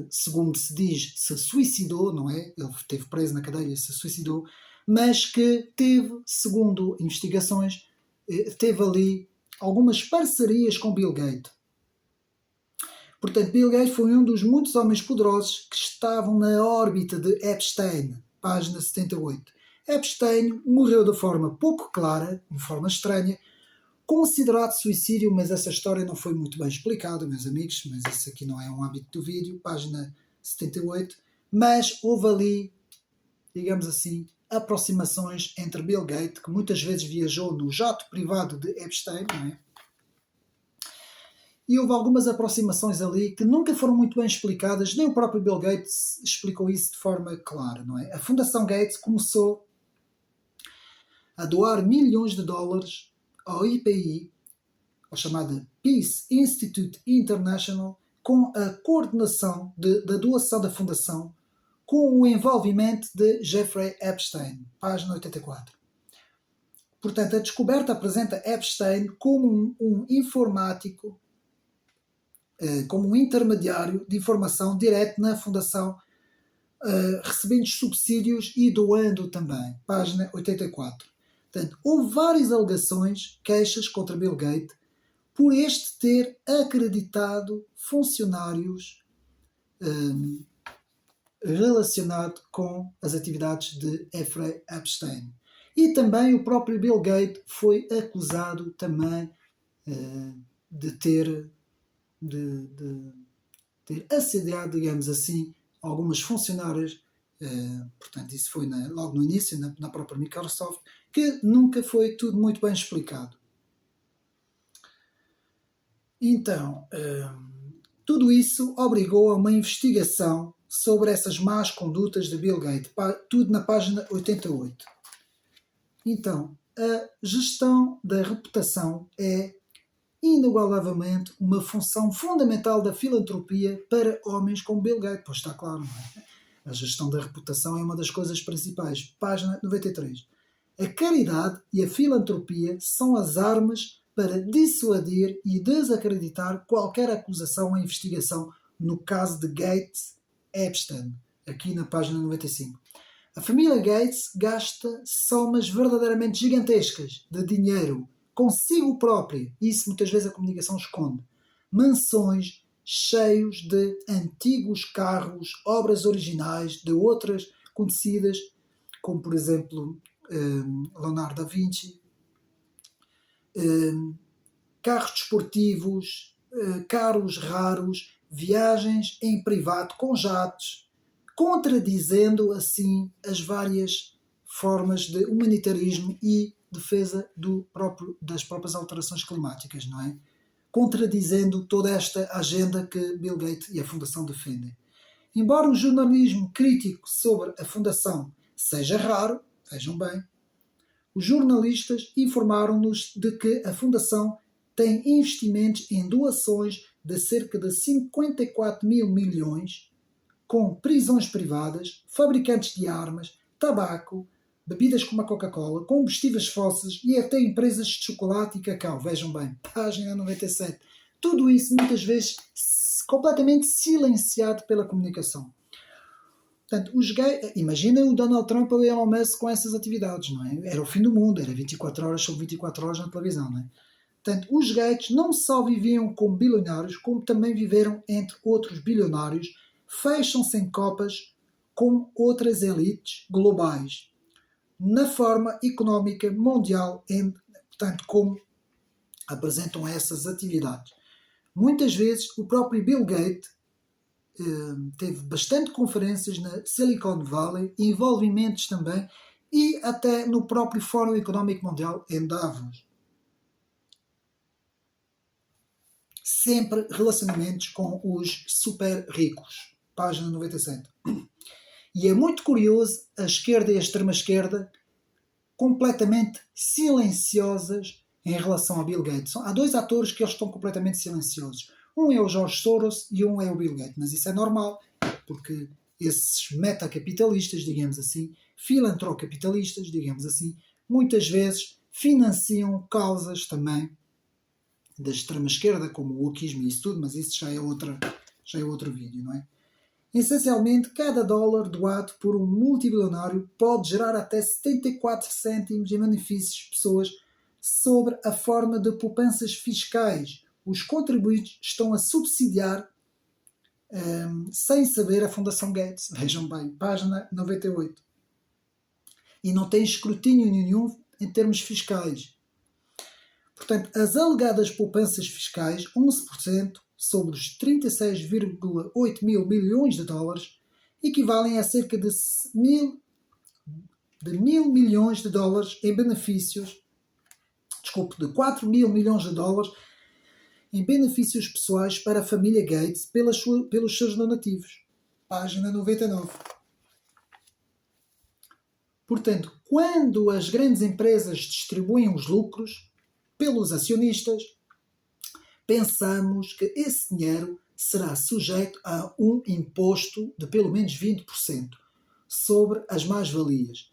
segundo se diz, se suicidou, não é? Ele esteve preso na cadeia e se suicidou, mas que teve, segundo investigações, teve ali algumas parcerias com Bill Gates. Portanto, Bill Gates foi um dos muitos homens poderosos que estavam na órbita de Epstein, página 78. Epstein morreu de forma pouco clara, de forma estranha, considerado suicídio, mas essa história não foi muito bem explicada, meus amigos, mas isso aqui não é um âmbito do vídeo, página 78, mas houve ali, digamos assim, aproximações entre Bill Gates, que muitas vezes viajou no jato privado de Epstein, não é? E houve algumas aproximações ali que nunca foram muito bem explicadas, nem o próprio Bill Gates explicou isso de forma clara, não é? A Fundação Gates começou a doar milhões de dólares ao IPI, a chamada Peace Institute International, com a coordenação da doação da fundação, com o envolvimento de Jeffrey Epstein, página 84. Portanto, a descoberta apresenta Epstein como um informático, como um intermediário de informação direto na fundação, recebendo subsídios e doando também, página 84. Portanto, houve várias alegações, queixas contra Bill Gates, por este ter acreditado funcionários relacionados com as atividades de Jeffrey Epstein. E também o próprio Bill Gates foi acusado também de ter assediado, digamos assim, algumas funcionárias. Portanto, isso foi logo no início, na própria Microsoft, que nunca foi tudo muito bem explicado. Então, tudo isso obrigou a uma investigação sobre essas más condutas de Bill Gates, tudo na página 88. Então, a gestão da reputação é inigualavelmente uma função fundamental da filantropia para homens como Bill Gates, pois está claro, não é? A gestão da reputação é uma das coisas principais. Página 93. A caridade e a filantropia são as armas para dissuadir e desacreditar qualquer acusação ou investigação no caso de Gates Epstein, aqui na página 95. A família Gates gasta somas verdadeiramente gigantescas de dinheiro consigo própria, isso muitas vezes a comunicação esconde, mansões cheios de antigos carros, obras originais de outras conhecidas, como por exemplo Leonardo da Vinci, carros desportivos, carros raros, viagens em privado com jatos, contradizendo assim as várias formas de humanitarismo e defesa das próprias alterações climáticas, não é? Contradizendo toda esta agenda que Bill Gates e a Fundação defendem. Embora o jornalismo crítico sobre a Fundação seja raro, vejam bem, os jornalistas informaram-nos de que a Fundação tem investimentos em doações de cerca de 54 mil milhões, com prisões privadas, fabricantes de armas, tabaco, bebidas como a Coca-Cola, combustíveis fósseis e até empresas de chocolate e cacau. Vejam bem, página 97. Tudo isso muitas vezes completamente silenciado pela comunicação. Portanto, imagina o Donald Trump ou o Elon Musk com essas atividades, não é? Era o fim do mundo, era 24 horas sobre 24 horas na televisão, não é? Portanto, os Gates não só viviam como bilionários, como também viveram entre outros bilionários, fecham-se em copas com outras elites globais, na forma económica mundial, portanto, como apresentam essas atividades. Muitas vezes o próprio Bill Gates teve bastante conferências na Silicon Valley, envolvimentos também, e até no próprio Fórum Económico Mundial em Davos. Sempre relacionamentos com os super ricos. Página 97. E é muito curioso a esquerda e a extrema-esquerda completamente silenciosas em relação a Bill Gates. Há dois atores que eles estão completamente silenciosos. Um é o George Soros e um é o Bill Gates. Mas isso é normal, porque esses metacapitalistas, digamos assim, filantrocapitalistas, digamos assim, muitas vezes financiam causas também da extrema-esquerda, como o wokismo e isso tudo, mas isso já já é outro vídeo, não é? Essencialmente, cada dólar doado por um multibilionário pode gerar até 74 cêntimos em benefícios pessoas sobre a forma de poupanças fiscais. Os contribuintes estão a subsidiar, sem saber, a Fundação Gates. Vejam bem, página 98. E não tem escrutínio nenhum em termos fiscais. Portanto, as alegadas poupanças fiscais, 11% sobre os 36,8 mil milhões de dólares, equivalem a cerca de mil milhões de dólares em benefícios, de 4 mil milhões de dólares em benefícios pessoais para a família Gates pelos seus donativos. Página 99. Portanto, quando as grandes empresas distribuem os lucros pelos acionistas, pensamos que esse dinheiro será sujeito a um imposto de pelo menos 20% sobre as mais-valias.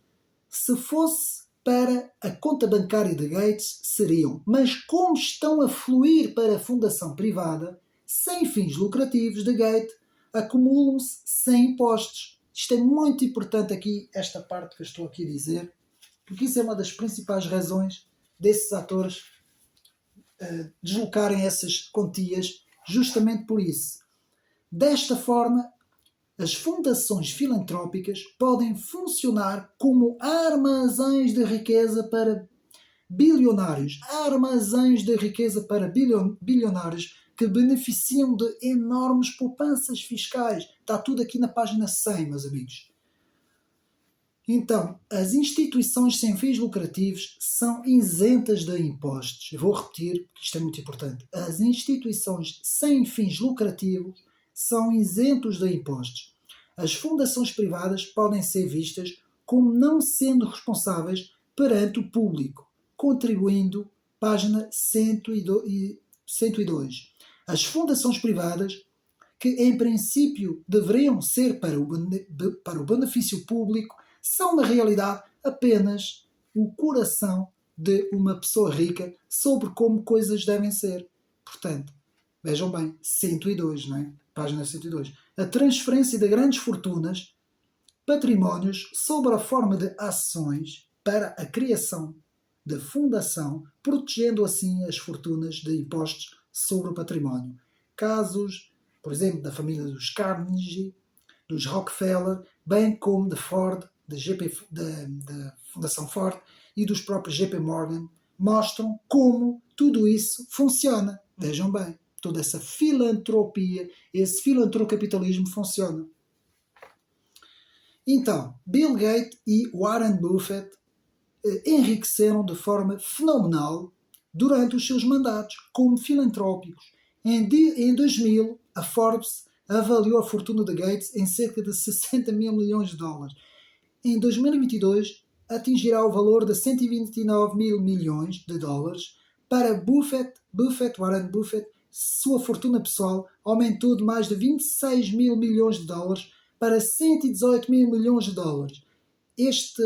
Se fosse para a conta bancária de Gates, seriam. Mas como estão a fluir para a fundação privada, sem fins lucrativos de Gates, acumulam-se sem impostos. Isto é muito importante aqui, esta parte que eu estou aqui a dizer, porque isso é uma das principais razões desses atores deslocarem essas quantias, justamente por isso. Desta forma, as fundações filantrópicas podem funcionar como armazéns de riqueza para bilionários, bilionários que beneficiam de enormes poupanças fiscais. Está tudo aqui na página 100, meus amigos. Então, as instituições sem fins lucrativos são isentas de impostos. Eu vou repetir, porque isto é muito importante. As instituições sem fins lucrativos são isentos de impostos. As fundações privadas podem ser vistas como não sendo responsáveis perante o público, contribuindo, página 102. As fundações privadas, que em princípio deveriam ser para o benefício público, são na realidade apenas o coração de uma pessoa rica sobre como coisas devem ser. Portanto, vejam bem, 102, não é? Página 102. A transferência de grandes fortunas, patrimónios, sob a forma de ações para a criação de fundação, protegendo assim as fortunas de impostos sobre o património. Casos, por exemplo, da família dos Carnegie, dos Rockefeller, bem como de Ford, da Fundação Ford e dos próprios JP Morgan, mostram como tudo isso funciona. Vejam bem, toda essa filantropia, esse filantrocapitalismo funciona. Então, Bill Gates e Warren Buffett enriqueceram de forma fenomenal durante os seus mandatos como filantrópicos. Em 2000, a Forbes avaliou a fortuna de Gates em cerca de 60 mil milhões de dólares. Em 2022, atingirá o valor de 129 mil milhões de dólares. Para Warren Buffett, sua fortuna pessoal aumentou de mais de 26 mil milhões de dólares para 118 mil milhões de dólares. Este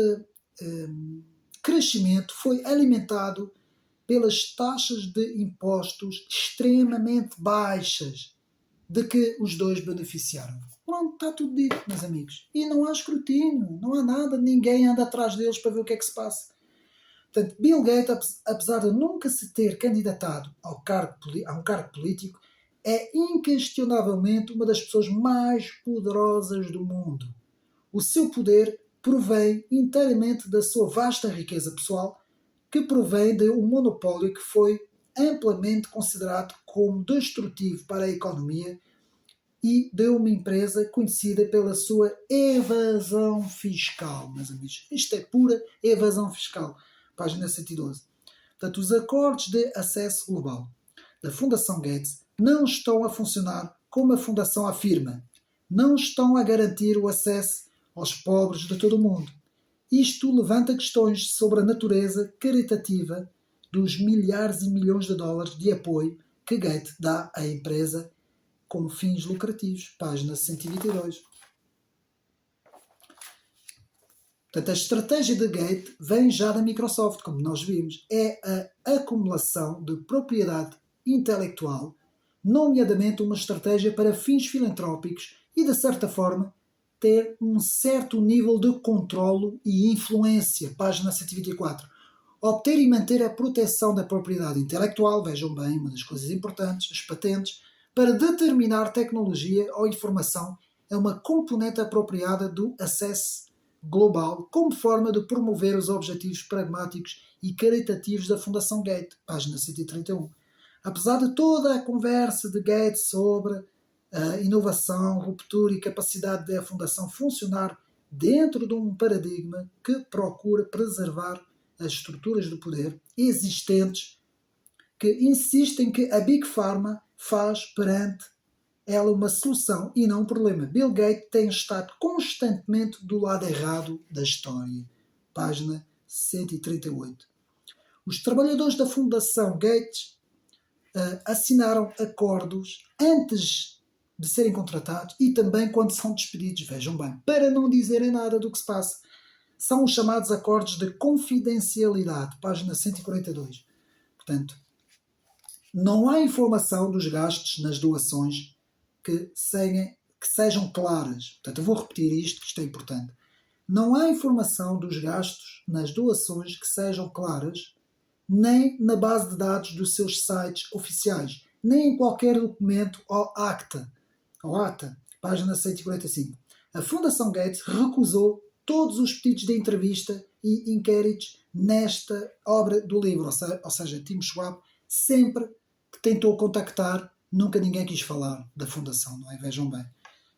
crescimento foi alimentado pelas taxas de impostos extremamente baixas de que os dois beneficiaram. Pronto, está tudo dito, meus amigos. E não há escrutínio, não há nada, ninguém anda atrás deles para ver o que é que se passa. Portanto, Bill Gates, apesar de nunca se ter candidatado a um cargo político, é inquestionavelmente uma das pessoas mais poderosas do mundo. O seu poder provém inteiramente da sua vasta riqueza pessoal, que provém de um monopólio que foi amplamente considerado como destrutivo para a economia e de uma empresa conhecida pela sua evasão fiscal, meus amigos. Isto é pura evasão fiscal. Página 112. Portanto, os acordos de acesso global da Fundação Gates não estão a funcionar como a Fundação afirma. Não estão a garantir o acesso aos pobres de todo o mundo. Isto levanta questões sobre a natureza caritativa dos milhares e milhões de dólares de apoio que Gates dá à empresa com fins lucrativos. Página 122. Portanto, a estratégia de Gates vem já da Microsoft, como nós vimos. É a acumulação de propriedade intelectual nomeadamente uma estratégia para fins filantrópicos e, de certa forma, ter um certo nível de controlo e influência. Página 124. Obter e manter a proteção da propriedade intelectual, vejam bem, uma das coisas importantes, as patentes, para determinar tecnologia ou informação é uma componente apropriada do acesso global como forma de promover os objetivos pragmáticos e caritativos da Fundação Gates, página 131. Apesar de toda a conversa de Gates sobre a inovação, ruptura e capacidade da Fundação funcionar dentro de um paradigma que procura preservar as estruturas do poder existentes, que insistem que a Big Pharma faz perante ela uma solução e não um problema. Bill Gates tem estado constantemente do lado errado da história. Página 138. Os trabalhadores da Fundação Gates assinaram acordos antes de serem contratados e também quando são despedidos, vejam bem, para não dizerem nada do que se passa. São os chamados acordos de confidencialidade, página 142. Portanto, não há informação dos gastos nas doações que sejam claras. Portanto, eu vou repetir isto, que isto é importante. Não há informação dos gastos nas doações que sejam claras, nem na base de dados dos seus sites oficiais, nem em qualquer documento ou ata, página 145. A Fundação Gates recusou todos os pedidos de entrevista e inquéritos nesta obra do livro, ou seja, Tim Schwab sempre que tentou contactar, nunca ninguém quis falar da Fundação, não é? Vejam bem.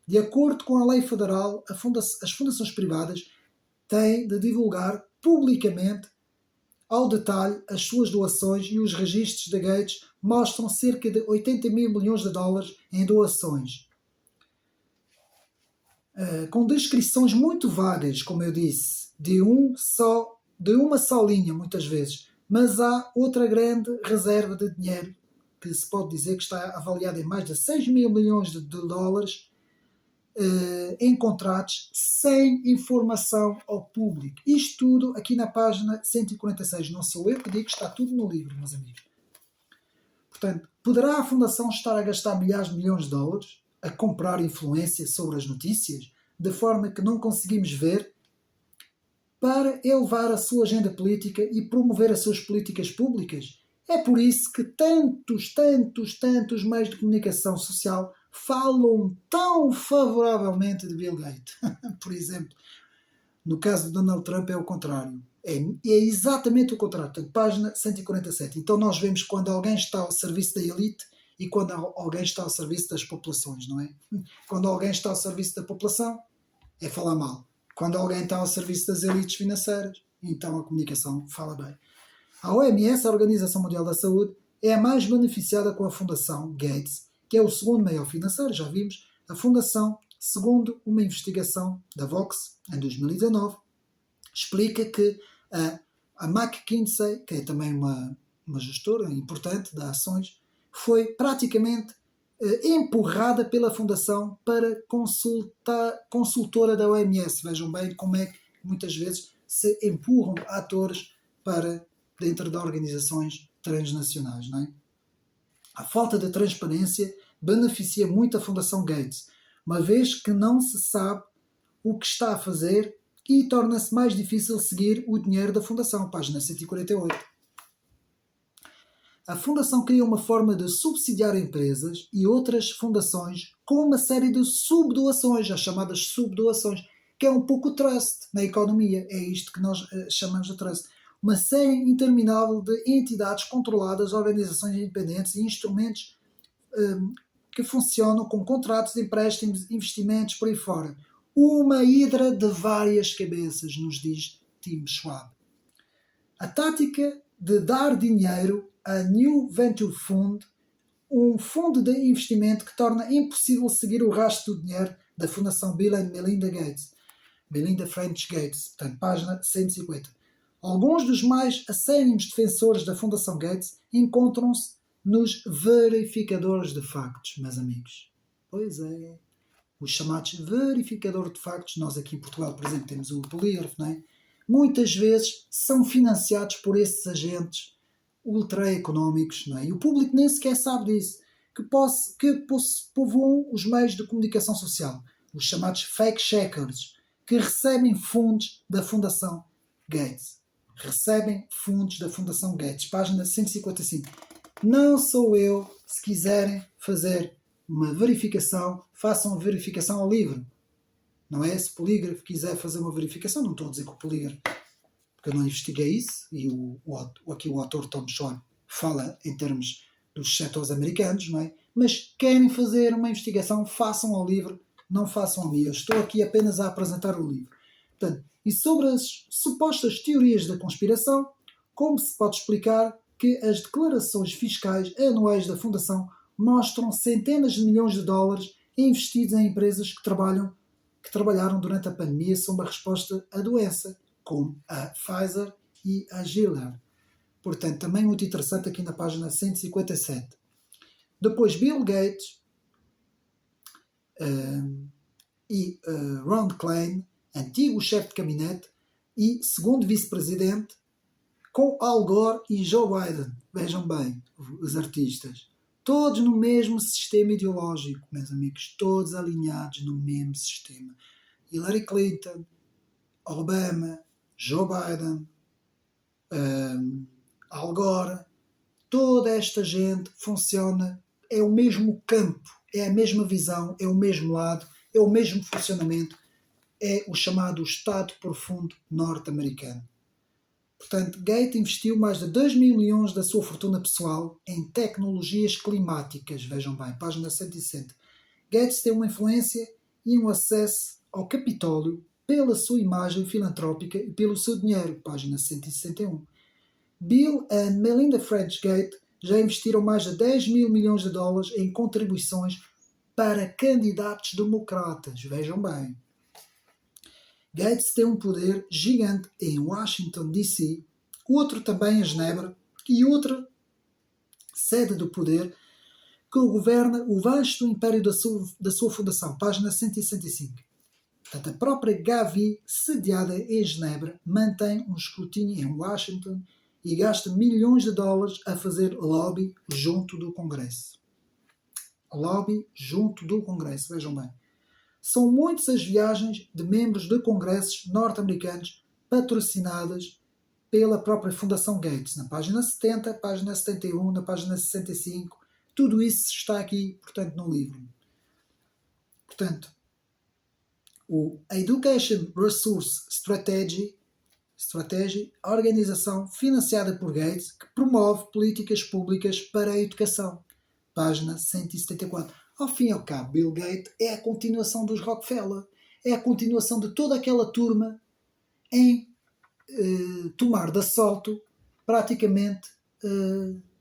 De acordo com a lei federal, as fundações privadas têm de divulgar publicamente ao detalhe as suas doações e os registros da Gates mostram cerca de 80 mil milhões de dólares em doações. Com descrições muito vagas, como eu disse, de uma só linha, muitas vezes. Mas há outra grande reserva de dinheiro, que se pode dizer que está avaliada em mais de 6 mil milhões de dólares em contratos sem informação ao público. Isto tudo aqui na página 146. Não sou eu que digo, está tudo no livro, meus amigos. Portanto, poderá a Fundação estar a gastar milhares de milhões de dólares a comprar influência sobre as notícias, de forma que não conseguimos ver, para elevar a sua agenda política e promover as suas políticas públicas? É por isso que tantos meios de comunicação social falam tão favoravelmente de Bill Gates. Por exemplo, no caso de Donald Trump é o contrário. É exatamente o contrário. Portanto, página 147. Então nós vemos quando alguém está ao serviço da elite e quando alguém está ao serviço das populações, não é? Quando alguém está ao serviço da população, é falar mal. Quando alguém está ao serviço das elites financeiras, então a comunicação fala bem. A OMS, a Organização Mundial da Saúde, é a mais beneficiada com a Fundação Gates, que é o segundo maior financeiro, já vimos. A Fundação, segundo uma investigação da Vox, em 2019, explica que a McKinsey, que é também uma gestora importante de ações, foi praticamente empurrada pela Fundação para consultora da OMS. Vejam bem como é que muitas vezes se empurram atores para dentro de organizações transnacionais, não é? A falta de transparência beneficia muito a Fundação Gates, uma vez que não se sabe o que está a fazer e torna-se mais difícil seguir o dinheiro da Fundação, página 148. A Fundação cria uma forma de subsidiar empresas e outras fundações com uma série de subdoações, as chamadas subdoações, que é um pouco o trust na economia. É isto que nós chamamos de trust. Uma série interminável de entidades controladas, organizações independentes e instrumentos que funcionam com contratos de empréstimos, investimentos, por aí fora. Uma hidra de várias cabeças, nos diz Tim Schwab. A tática de dar dinheiro a New Venture Fund, um fundo de investimento que torna impossível seguir o rastro do dinheiro da Fundação Bill and Melinda Gates, Melinda French Gates, portanto, página 150. Alguns dos mais acérrimos defensores da Fundação Gates encontram-se nos verificadores de factos, meus amigos. Pois é, os chamados verificadores de factos, nós aqui em Portugal, por exemplo, temos o polígrafo, não é? Muitas vezes são financiados por esses agentes ultra-económicos, não é? E o público nem sequer sabe disso. que povoam os meios de comunicação social, os chamados fact-checkers, que recebem fundos da Fundação Gates. Recebem fundos da Fundação Gates. Página 155. Não sou eu. Se quiserem fazer uma verificação, façam a verificação ao livro. Não é? Se o polígrafo quiser fazer uma verificação, não estou a dizer que o polígrafo, porque eu não investiguei isso, e aqui o autor Tom Shore fala em termos dos setores americanos, não é? Mas querem fazer uma investigação, façam ao livro, não façam a mim. Eu estou aqui apenas a apresentar o livro. Portanto, e sobre as supostas teorias da conspiração, como se pode explicar que as declarações fiscais anuais da Fundação mostram centenas de milhões de dólares investidos em empresas que trabalharam durante a pandemia sob a resposta à doença, como a Pfizer e a Gilead. Portanto, também muito interessante aqui na página 157. Depois, Bill Gates e Ron Klain, antigo chefe de gabinete e segundo vice-presidente, com Al Gore e Joe Biden. Vejam bem, os artistas. Todos no mesmo sistema ideológico, meus amigos, todos alinhados no mesmo sistema. Hillary Clinton, Obama, Joe Biden, Al Gore, toda esta gente funciona, é o mesmo campo, é a mesma visão, é o mesmo lado, é o mesmo funcionamento, é o chamado Estado Profundo norte-americano. Portanto, Gates investiu mais de 2 mil milhões da sua fortuna pessoal em tecnologias climáticas. Vejam bem, página 160. Gates tem uma influência e um acesso ao Capitólio pela sua imagem filantrópica e pelo seu dinheiro. Página 161. Bill e Melinda French Gates já investiram mais de 10 mil milhões de dólares em contribuições para candidatos democratas. Vejam bem. Gates tem um poder gigante em Washington, D.C., outro também em Genebra e outra sede do poder que governa o vasto império da sua fundação. Página 165. Portanto, a própria Gavi, sediada em Genebra, mantém um escrutínio em Washington e gasta milhões de dólares a fazer lobby junto do Congresso. Lobby junto do Congresso, vejam bem. São muitas as viagens de membros de congressos norte-americanos patrocinadas pela própria Fundação Gates. Na página 70, página 71, na página 65. Tudo isso está aqui, portanto, no livro. Portanto, o Education Resource Strategy, a organização financiada por Gates, que promove políticas públicas para a educação. Página 174. Ao fim e ao cabo, Bill Gates é a continuação dos Rockefeller. É a continuação de toda aquela turma em tomar de assalto praticamente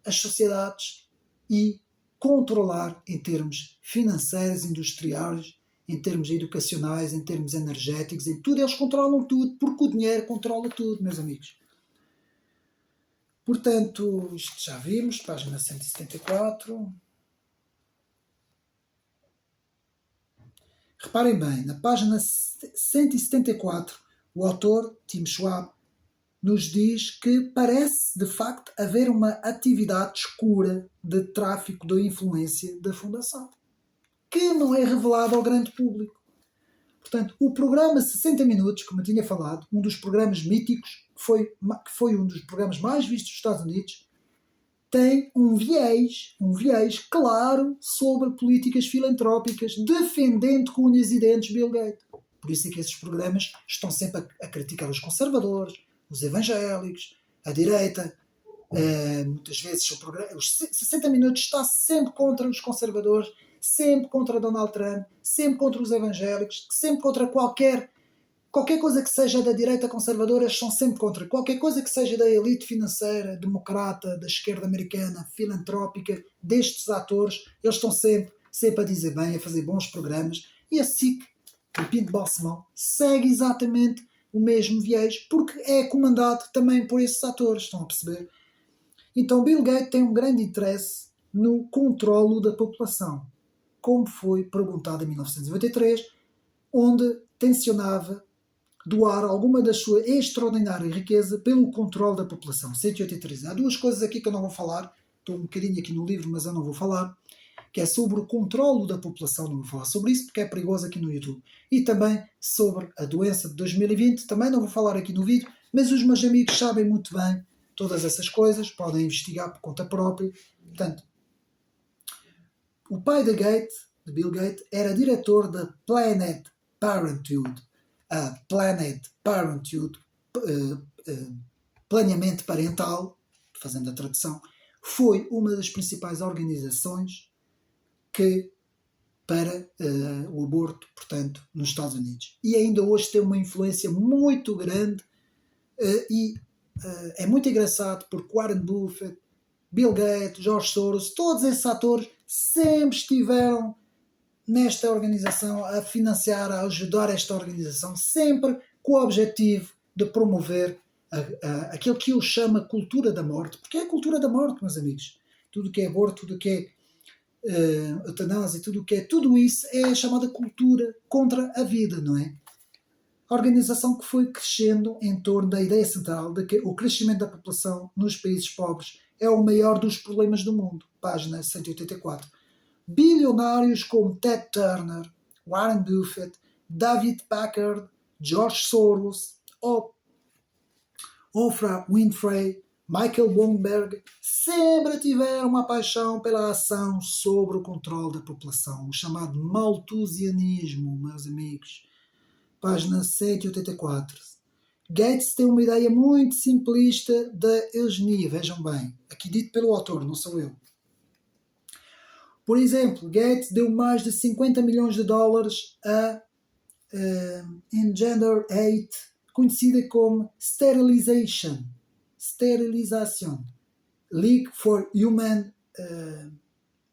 as sociedades e controlar em termos financeiros, industriais, em termos educacionais, em termos energéticos, em tudo. Eles controlam tudo, porque o dinheiro controla tudo, meus amigos. Portanto, isto já vimos, página 174. Reparem bem, na página 174, o autor, Tim Schwab, nos diz que parece, de facto, haver uma atividade escura de tráfico de influência da Fundação, que não é revelada ao grande público. Portanto, o programa 60 Minutos, como eu tinha falado, um dos programas míticos, que foi um dos programas mais vistos dos Estados Unidos, tem um viés claro sobre políticas filantrópicas, defendendo com unhas e dentes Bill Gates. Por isso é que esses programas estão sempre a criticar os conservadores, os evangélicos, a direita. Muitas vezes os 60 Minutos está sempre contra os conservadores, sempre contra Donald Trump, sempre contra os evangélicos, sempre contra qualquer coisa que seja da direita conservadora. Eles são sempre contra. Qualquer coisa que seja da elite financeira, democrata, da esquerda americana, filantrópica, destes atores, eles estão sempre a dizer bem, a fazer bons programas. E a SIC, o Pinto Balsemão, segue exatamente o mesmo viés, porque é comandado também por esses atores, estão a perceber? Então Bill Gates tem um grande interesse no controlo da população, como foi perguntado em 1993, onde tencionava doar alguma da sua extraordinária riqueza pelo controle da população. 183. Há duas coisas aqui que eu não vou falar. Estou um bocadinho aqui no livro, mas eu não vou falar. que é sobre o controlo da população. Não vou falar sobre isso porque é perigoso aqui no YouTube. E também sobre a doença de 2020, também não vou falar aqui no vídeo, mas os meus amigos sabem muito bem todas essas coisas, podem investigar por conta própria. Portanto, o pai de Bill Gates, era diretor da Planned Parenthood. A Planned Parenthood, planeamento parental, fazendo a tradução, foi uma das principais organizações para o aborto, portanto, nos Estados Unidos. E ainda hoje tem uma influência muito grande e é muito engraçado porque Warren Buffett, Bill Gates, George Soros, todos esses atores sempre estiveram nesta organização, a financiar, a ajudar esta organização, sempre com o objetivo de promover aquilo que eu chamo cultura da morte, porque é a cultura da morte, meus amigos. Tudo que é aborto, tudo que é eutanásia, tudo isso é a chamada cultura contra a vida, não é? A organização que foi crescendo em torno da ideia central de que o crescimento da população nos países pobres é o maior dos problemas do mundo. Página 184. Bilionários como Ted Turner, Warren Buffett, David Packard, George Soros, Oprah Winfrey, Michael Bloomberg sempre tiveram uma paixão pela ação sobre o controle da população, o chamado malthusianismo, meus amigos. Página 184. Gates tem uma ideia muito simplista da eugenia, vejam bem, aqui dito pelo autor, não sou eu. Por exemplo, Gates deu mais de 50 milhões de dólares a Engender 8, conhecida como Sterilization, League for Human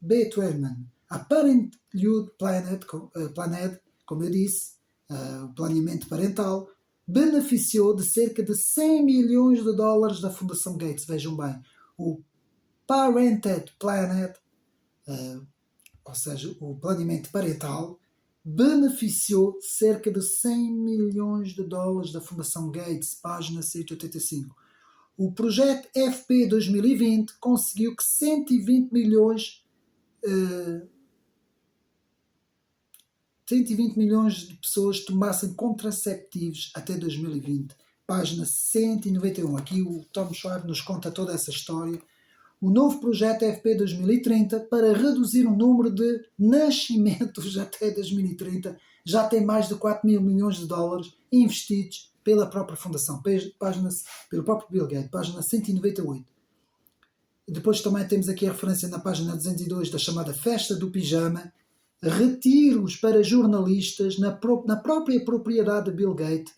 Betterment. A Parenthood Planned, como eu disse, o planeamento parental, beneficiou de cerca de 100 milhões de dólares da Fundação Gates. Vejam bem, o Parented Planned, ou seja, o planeamento parental, beneficiou cerca de 100 milhões de dólares da Fundação Gates, página 185. O projeto FP 2020 conseguiu que 120 milhões de pessoas tomassem contraceptivos até 2020. Página 191. Aqui o Tom Schwab nos conta toda essa história. O novo projeto FP 2030, para reduzir o número de nascimentos até 2030, já tem mais de 4 mil milhões de dólares investidos pela própria fundação, pelo próprio Bill Gates, página 198. E depois também temos aqui a referência na página 202 da chamada Festa do Pijama, retiros para jornalistas na própria propriedade de Bill Gates,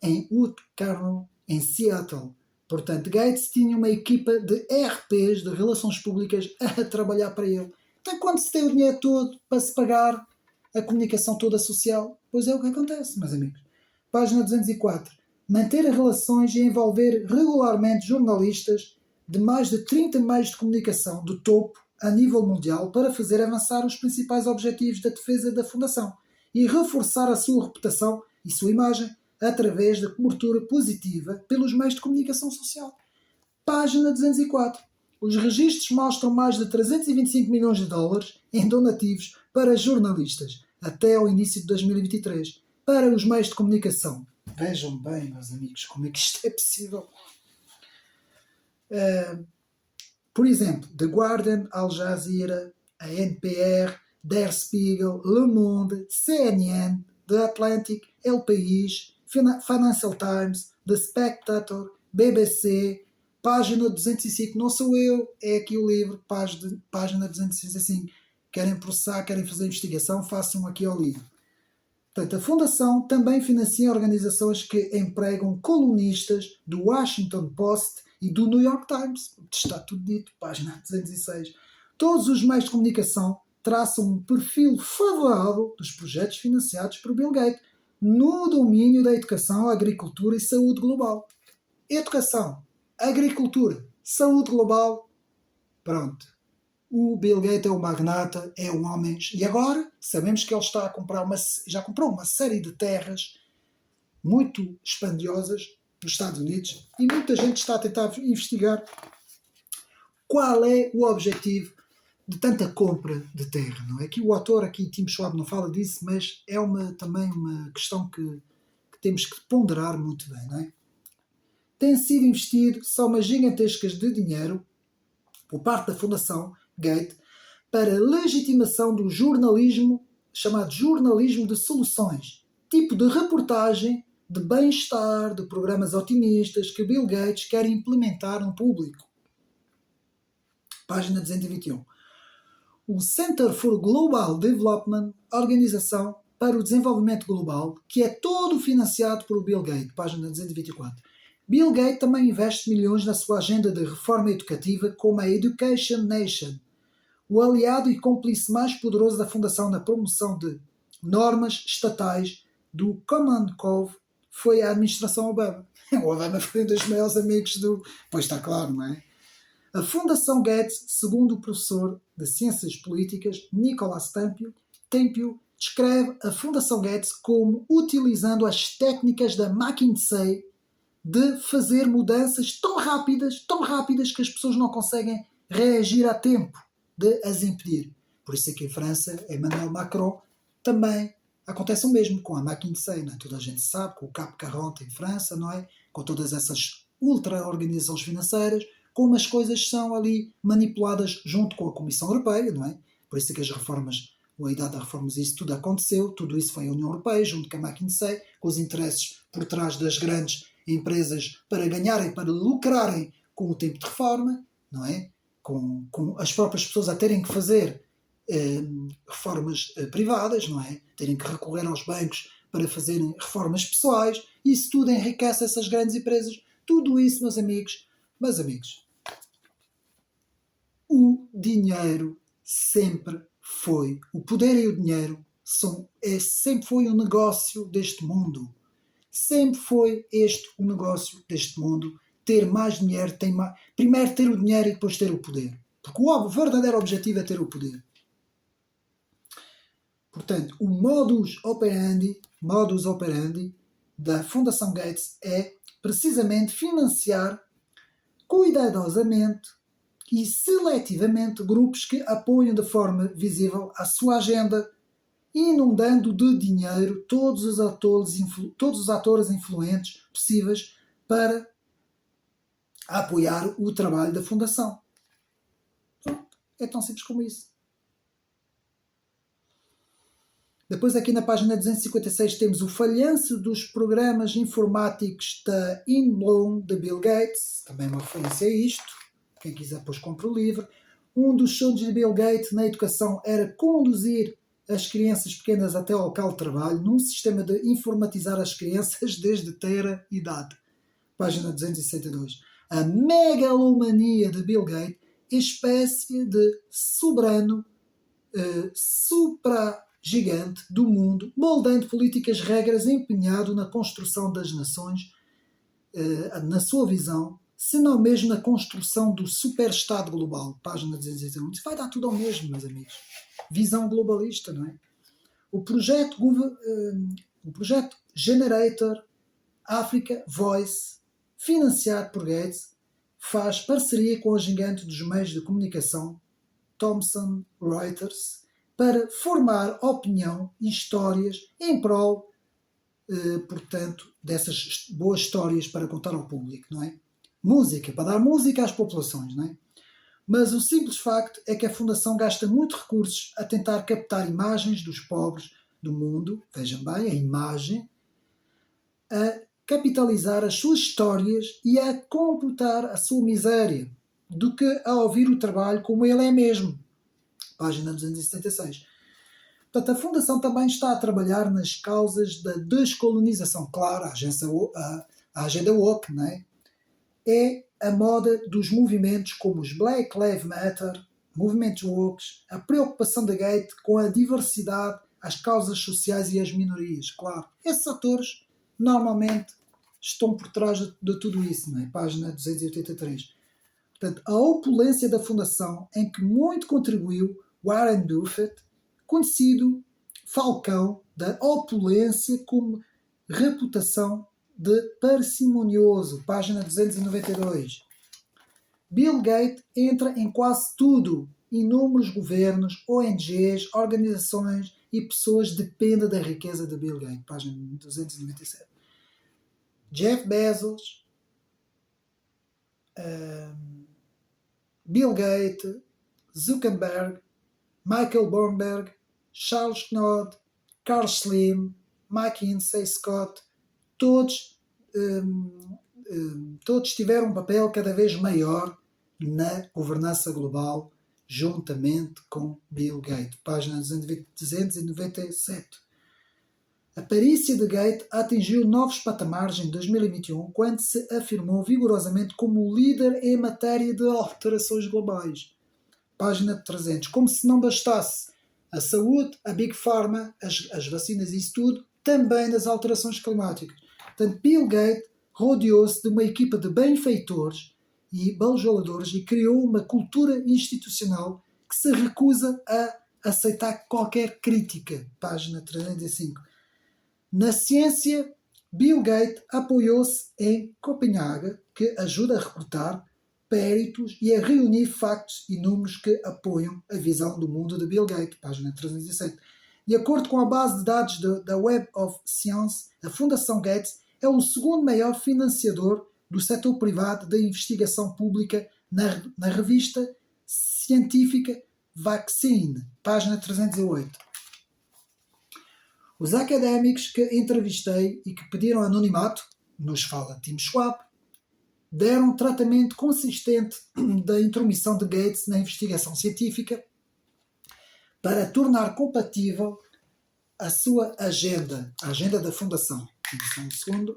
em Wood Carroll, em Seattle. Portanto, Gates tinha uma equipa de RPs, de relações públicas, a trabalhar para ele. Então, quando se tem o dinheiro todo para se pagar a comunicação toda social, pois é o que acontece, meus amigos. Página 204. Manter relações e envolver regularmente jornalistas de mais de 30 meios de comunicação do topo a nível mundial para fazer avançar os principais objetivos da defesa da Fundação e reforçar a sua reputação e sua imagem através da cobertura positiva pelos meios de comunicação social. Página 204. Os registros mostram mais de 325 milhões de dólares em donativos para jornalistas até ao início de 2023 para os meios de comunicação. Vejam bem, meus amigos, como é que isto é possível. Por exemplo, The Guardian, Al Jazeera, a NPR, Der Spiegel, Le Monde, CNN, The Atlantic, El País, Financial Times, The Spectator, BBC, página 205, não sou eu, é aqui o livro, página 265. Querem processar, querem fazer investigação, façam aqui ao livro. Portanto, a Fundação também financia organizações que empregam colunistas do Washington Post e do New York Times. Está tudo dito, página 206. Todos os meios de comunicação traçam um perfil favorável dos projetos financiados por Bill Gates no domínio da educação, agricultura e saúde global. Educação, agricultura, saúde global, pronto. O Bill Gates é um magnata, é um homem, e agora sabemos que ele está a comprar já comprou uma série de terras muito expandiosas nos Estados Unidos e muita gente está a tentar investigar qual é o objetivo de tanta compra de terra, não é? Aqui o autor, aqui Tim Schwab não fala disso, mas é também uma questão que temos que ponderar muito bem, não é? Tem sido investido somas gigantescas de dinheiro por parte da Fundação Gates para legitimação do jornalismo, chamado jornalismo de soluções, tipo de reportagem de bem-estar, de programas otimistas que Bill Gates quer implementar no público. Página 221. O Center for Global Development, organização para o desenvolvimento global, que é todo financiado por Bill Gates, página 224. Bill Gates também investe milhões na sua agenda de reforma educativa como a Education Nation, o aliado e cúmplice mais poderoso da Fundação na promoção de normas estatais do Common Core foi a administração Obama. O Obama foi um dos maiores amigos do... Pois está claro, não é? A Fundação Gates, segundo o professor de Ciências Políticas Nicholas Tempio, descreve a Fundação Gates como utilizando as técnicas da McKinsey de fazer mudanças tão rápidas que as pessoas não conseguem reagir a tempo de as impedir. Por isso é que em França, Emmanuel Macron, também acontece o mesmo com a McKinsey, não é? Toda a gente sabe, com o CAP 40 em França, não é? Com todas essas ultra-organizações financeiras, como as coisas são ali manipuladas junto com a Comissão Europeia, não é? Por isso é que as reformas, a idade das reformas, isso tudo aconteceu, tudo isso foi a União Europeia, junto com a McKinsey, com os interesses por trás das grandes empresas para ganharem, para lucrarem com o tempo de reforma, não é? Com as próprias pessoas a terem que fazer reformas privadas, não é? Terem que recorrer aos bancos para fazerem reformas pessoais, isso tudo enriquece essas grandes empresas. Tudo isso, meus amigos, o dinheiro sempre foi, o poder e o dinheiro sempre foi um negócio deste mundo. Sempre foi este o negócio deste mundo. Ter mais dinheiro, primeiro ter o dinheiro e depois ter o poder. Porque o verdadeiro objetivo é ter o poder. Portanto, o modus operandi da Fundação Gates é precisamente financiar cuidadosamente e seletivamente grupos que apoiam de forma visível a sua agenda, inundando de dinheiro todos os atores influentes possíveis para apoiar o trabalho da Fundação. É tão simples como isso. Depois aqui na página 256 temos o falhanço dos programas informáticos da Inbloom de Bill Gates, também uma referência a isto, quem quiser depois compra o livro. Um dos sonhos de Bill Gates na educação era conduzir as crianças pequenas até ao local de trabalho num sistema de informatizar as crianças desde ter idade. Página 262. A megalomania de Bill Gates, espécie de soberano supra-gigante do mundo, moldando políticas, regras, empenhado na construção das nações, na sua visão, se não mesmo na construção do super-estado global. Página 201. Isso vai dar tudo ao mesmo, meus amigos. Visão globalista, não é? O projeto Generator Africa Voice, financiado por Gates, faz parceria com o gigante dos meios de comunicação Thomson Reuters para formar opinião e histórias em prol, portanto, dessas boas histórias para contar ao público, não é? Música, para dar música às populações, não é? Mas o simples facto é que a Fundação gasta muitos recursos a tentar captar imagens dos pobres do mundo, vejam bem, a imagem, a capitalizar as suas histórias e a computar a sua miséria, do que a ouvir o trabalho como ele é mesmo. Página 276. Portanto, a Fundação também está a trabalhar nas causas da descolonização. Claro, a agenda woke, não é? É a moda dos movimentos como os Black Lives Matter, movimentos woke, a preocupação da Gates com a diversidade, as causas sociais e as minorias. Claro, esses atores normalmente estão por trás de tudo isso, não é? Página 283. Portanto, a opulência da Fundação, em que muito contribuiu Warren Buffett, conhecido falcão da opulência como reputação de parcimonioso. Página 292. Bill Gates entra em quase tudo inúmeros governos, ONGs, organizações e pessoas dependem da riqueza de Bill Gates. Página 297. Jeff Bezos, Bill Gates, Zuckerberg, Michael Bloomberg, Charles Knott, Carl Slim, McKinsey, Scott, todos tiveram um papel cada vez maior na governança global, juntamente com Bill Gates. Página 297. A perícia de Gates atingiu novos patamares em 2021, quando se afirmou vigorosamente como líder em matéria de alterações globais. Página 300. Como se não bastasse a saúde, a Big Pharma, as vacinas e isso tudo, também nas alterações climáticas. Portanto, Bill Gates rodeou-se de uma equipa de benfeitores e bajuladores e criou uma cultura institucional que se recusa a aceitar qualquer crítica. Página 305. Na ciência, Bill Gates apoiou-se em Copenhague, que ajuda a recrutar péritos e a reunir factos e números que apoiam a visão do mundo de Bill Gates. Página 307. De acordo com a base de dados da Web of Science, a Fundação Gates é o segundo maior financiador do setor privado da investigação pública na revista científica Vaccine, página 308. Os académicos que entrevistei e que pediram anonimato, nos fala Tim Schwab, deram tratamento consistente da intromissão de Gates na investigação científica para tornar compatível a sua agenda, a agenda da Fundação. Só um segundo.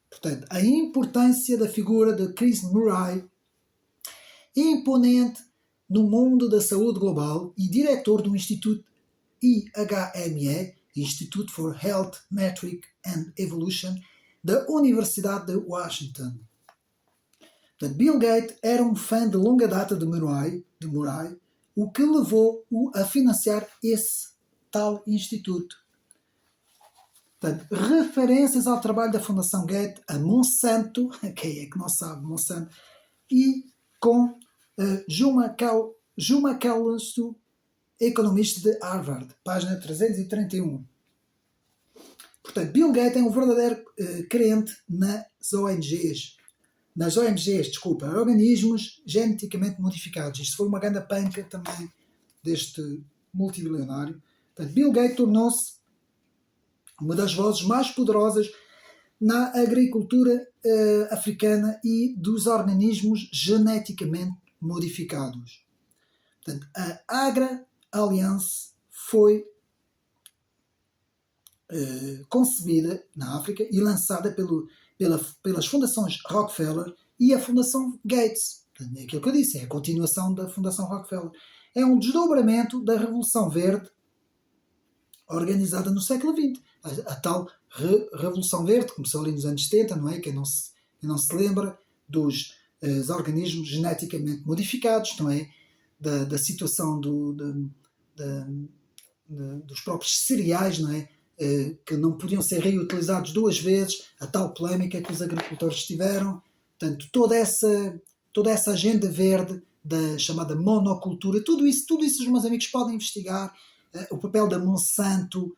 Portanto, a importância da figura de Chris Murray, imponente no mundo da saúde global e diretor do Instituto IHME, Institute for Health, Metric and Evolution, da Universidade de Washington. Portanto, Bill Gates era um fã de longa data de Murray, o que levou-o a financiar esse tal instituto. Portanto, referências ao trabalho da Fundação Gates, a Monsanto, quem é que não sabe Monsanto, e com Juma Calloway, economista de Harvard, página 331. Portanto, Bill Gates é um verdadeiro crente organismos geneticamente modificados. Isto foi uma grande panca também deste multibilionário. Portanto, Bill Gates tornou-se uma das vozes mais poderosas na agricultura africana e dos organismos geneticamente modificados. Portanto, a Agra Alliance foi concebida na África e lançada pelas fundações Rockefeller e a Fundação Gates. Portanto, é aquilo que eu disse, é a continuação da Fundação Rockefeller. É um desdobramento da Revolução Verde organizada no século XX. A tal Revolução Verde começou ali nos anos 70, não é? Quem não se lembra dos organismos geneticamente modificados, não é? Da situação dos próprios cereais, não é? Que não podiam ser reutilizados duas vezes, a tal polémica que os agricultores tiveram. Portanto, toda essa agenda verde da chamada monocultura, tudo isso os meus amigos podem investigar, o papel da Monsanto,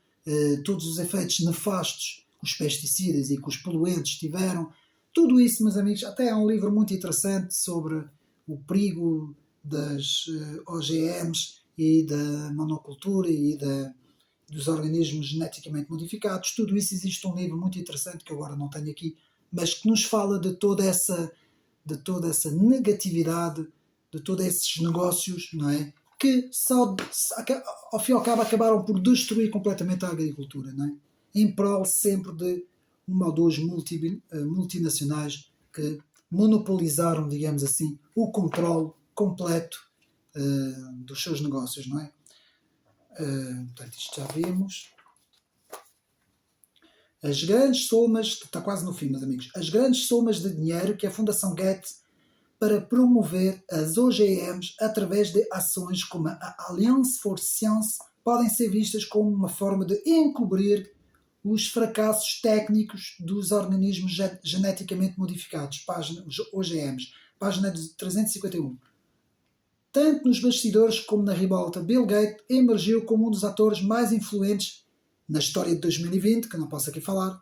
todos os efeitos nefastos que os pesticidas e que os poluentes tiveram, tudo isso, meus amigos. Até há um livro muito interessante sobre o perigo das OGMs e da monocultura e dos organismos geneticamente modificados. Tudo isso, existe um livro muito interessante que eu agora não tenho aqui, mas que nos fala de toda essa negatividade, de todos esses negócios, não é? Que só, ao fim e ao cabo, acabaram por destruir completamente a agricultura, não é? Em prol sempre de uma ou duas multinacionais que monopolizaram, digamos assim, o controle completo dos seus negócios, não é? Portanto, isto já vimos. As grandes somas, está quase no fim, meus amigos, as grandes somas de dinheiro que a Fundação Gates para promover as OGMs através de ações como a Alliance for Science podem ser vistas como uma forma de encobrir os fracassos técnicos dos organismos geneticamente modificados, página, os OGMs, página 351. Tanto nos bastidores como na ribalta, Bill Gates emergiu como um dos atores mais influentes na história de 2020, que não posso aqui falar,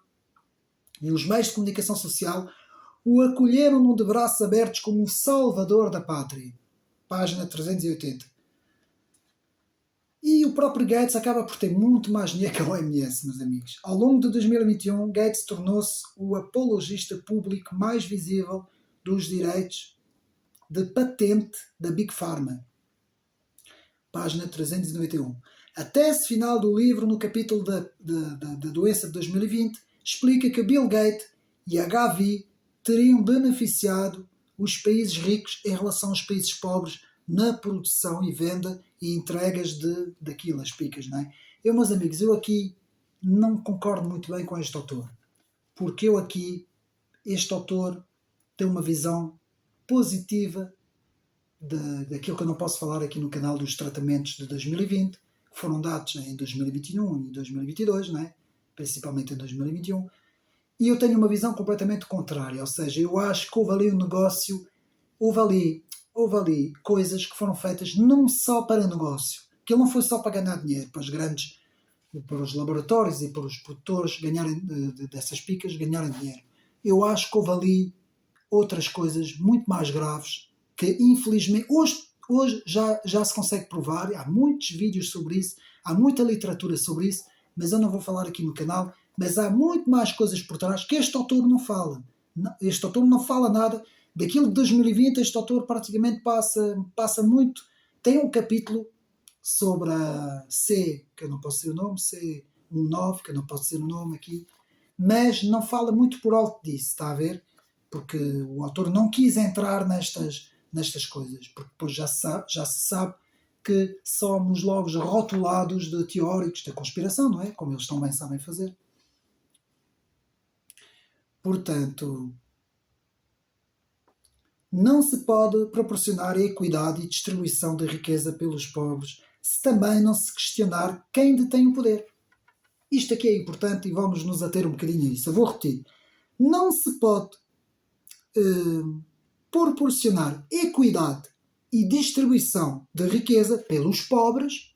e os meios de comunicação social o acolheram de braços abertos como o salvador da pátria. Página 380. E o próprio Gates acaba por ter muito mais dinheiro que a OMS, meus amigos. Ao longo de 2021, Gates tornou-se o apologista público mais visível dos direitos de patente da Big Pharma. Página 391. A tese final do livro, no capítulo da doença de 2020, explica que Bill Gates e a Gavi teriam beneficiado os países ricos em relação aos países pobres na produção e venda e entregas daquilo, as picas, não é? Meus amigos, eu aqui não concordo muito bem com este autor, porque este autor tem uma visão positiva daquilo que eu não posso falar aqui no canal dos tratamentos de 2020, que foram dados em 2021 e 2022, não é? Principalmente em 2021, e eu tenho uma visão completamente contrária, ou seja, eu acho que houve ali um negócio, houve ali coisas que foram feitas não só para negócio, que ele não foi só para ganhar dinheiro, para os laboratórios e para os produtores ganharem dessas picas, ganharem dinheiro. Eu acho que houve ali outras coisas muito mais graves que infelizmente hoje já se consegue provar, há muitos vídeos sobre isso, há muita literatura sobre isso, mas eu não vou falar aqui no canal, mas há muito mais coisas por trás que este autor não fala. Este autor não fala nada daquilo de 2020. Este autor praticamente passa muito. Tem um capítulo sobre a C, que eu não posso dizer o nome, C19, que eu não posso dizer o nome aqui, mas não fala muito por alto disso, está a ver? Porque o autor não quis entrar nestas coisas, porque depois já se sabe que somos logo rotulados de teóricos da conspiração, não é? Como eles também sabem fazer. Portanto, não se pode proporcionar a equidade e distribuição de riqueza pelos pobres se também não se questionar quem detém o poder. Isto aqui é importante e vamos nos ater um bocadinho a isso. Eu vou repetir. Não se pode proporcionar equidade e distribuição de riqueza pelos pobres,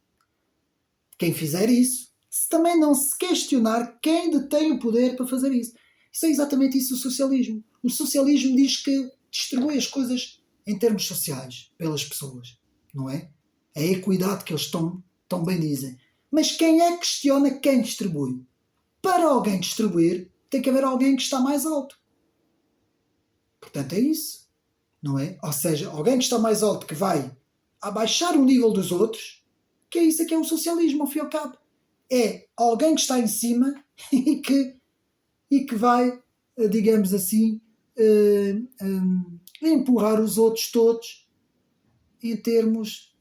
quem fizer isso, se também não se questionar quem detém o poder para fazer isso. Isso é exatamente isso o socialismo. O socialismo diz que distribui as coisas em termos sociais pelas pessoas, não é? É a equidade que eles tão bem dizem. Mas quem é que questiona quem distribui? Para alguém distribuir, tem que haver alguém que está mais alto. Portanto, é isso, não é? Ou seja, alguém que está mais alto que vai abaixar o nível dos outros, que é isso que é o socialismo, ao fim e ao cabo. É alguém que está em cima e que vai, digamos assim, empurrar os outros todos em termos,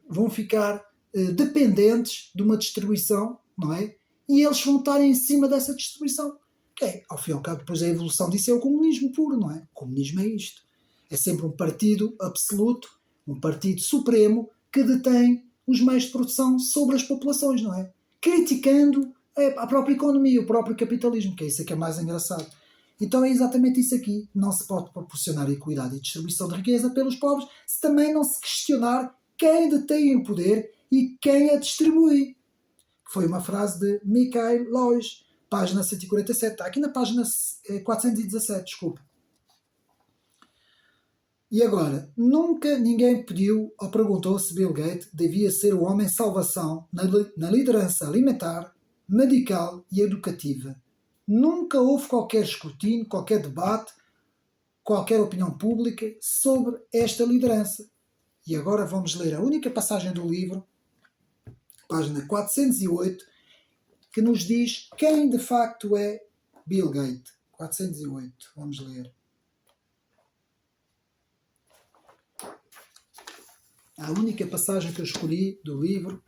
vão ficar dependentes de uma distribuição, não é? E eles vão estar em cima dessa distribuição. Que ao fim e ao cabo, depois a evolução disso é o comunismo puro, não é? O comunismo é isto. É sempre um partido absoluto, um partido supremo que detém os meios de produção sobre as populações, não é? Criticando a própria economia, o próprio capitalismo, que é isso que é mais engraçado. Então é exatamente isso aqui. Não se pode proporcionar equidade e distribuição de riqueza pelos pobres se também não se questionar quem detém o poder e quem a distribui. Foi uma frase de Mikhail Lois, página 147. Está aqui na página 417, desculpa. E agora, nunca ninguém pediu ou perguntou se Bill Gates devia ser o homem salvação na liderança alimentar, medical e educativa. Nunca houve qualquer escrutínio, qualquer debate, qualquer opinião pública sobre esta liderança. E agora vamos ler a única passagem do livro, página 408, que nos diz quem de facto é Bill Gates. 408, vamos ler. A única passagem que eu escolhi do livro.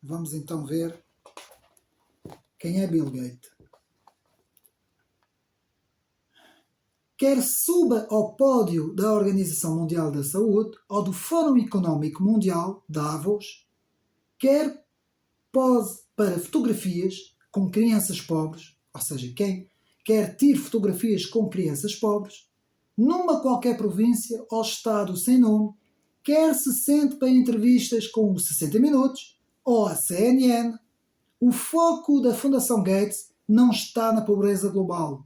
Vamos então ver quem é Bill Gates. Quer suba ao pódio da Organização Mundial da Saúde ou do Fórum Económico Mundial, Davos, quer pose para fotografias, com crianças pobres, ou seja, quem quer ter fotografias com crianças pobres, numa qualquer província ou estado sem nome, quer se sente para entrevistas com o 60 Minutos ou a CNN, o foco da Fundação Gates não está na pobreza global.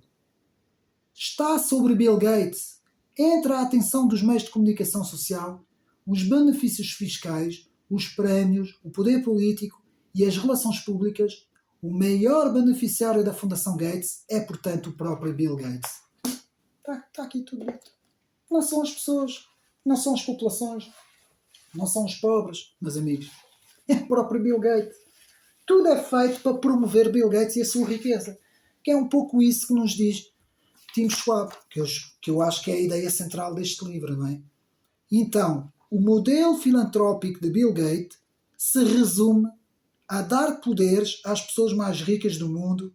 Está sobre Bill Gates. Entra a atenção dos meios de comunicação social, os benefícios fiscais, os prémios, o poder político e as relações públicas. O maior beneficiário da Fundação Gates é, portanto, o próprio Bill Gates. Está aqui tudo dito. Não são as pessoas, não são as populações, não são os pobres, meus amigos. É o próprio Bill Gates. Tudo é feito para promover Bill Gates e a sua riqueza. Que é um pouco isso que nos diz Tim Schwab, que eu acho que é a ideia central deste livro, não é? Então, o modelo filantrópico de Bill Gates se resume a dar poderes às pessoas mais ricas do mundo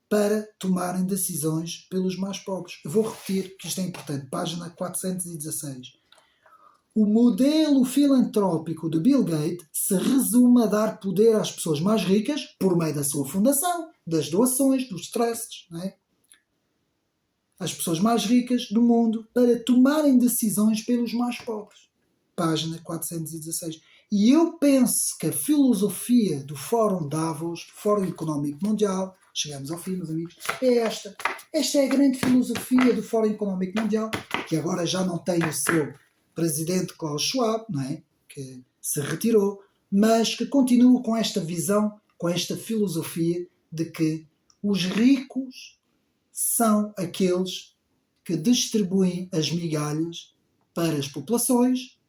para tomarem decisões pelos mais pobres. Eu vou repetir, que isto é importante, página 416. O modelo filantrópico de Bill Gates se resume a dar poder às pessoas mais ricas por meio da sua fundação, das doações, dos trusts, não é? As pessoas mais ricas do mundo para tomarem decisões pelos mais pobres. Página 416. E eu penso que a filosofia do Fórum Davos, do Fórum Económico Mundial, chegamos ao fim, meus amigos, é esta. Esta é a grande filosofia do Fórum Económico Mundial, que agora já não tem o seu presidente Klaus Schwab, não é? Que se retirou, mas que continua com esta visão, com esta filosofia de que os ricos são aqueles que distribuem as migalhas para as populações,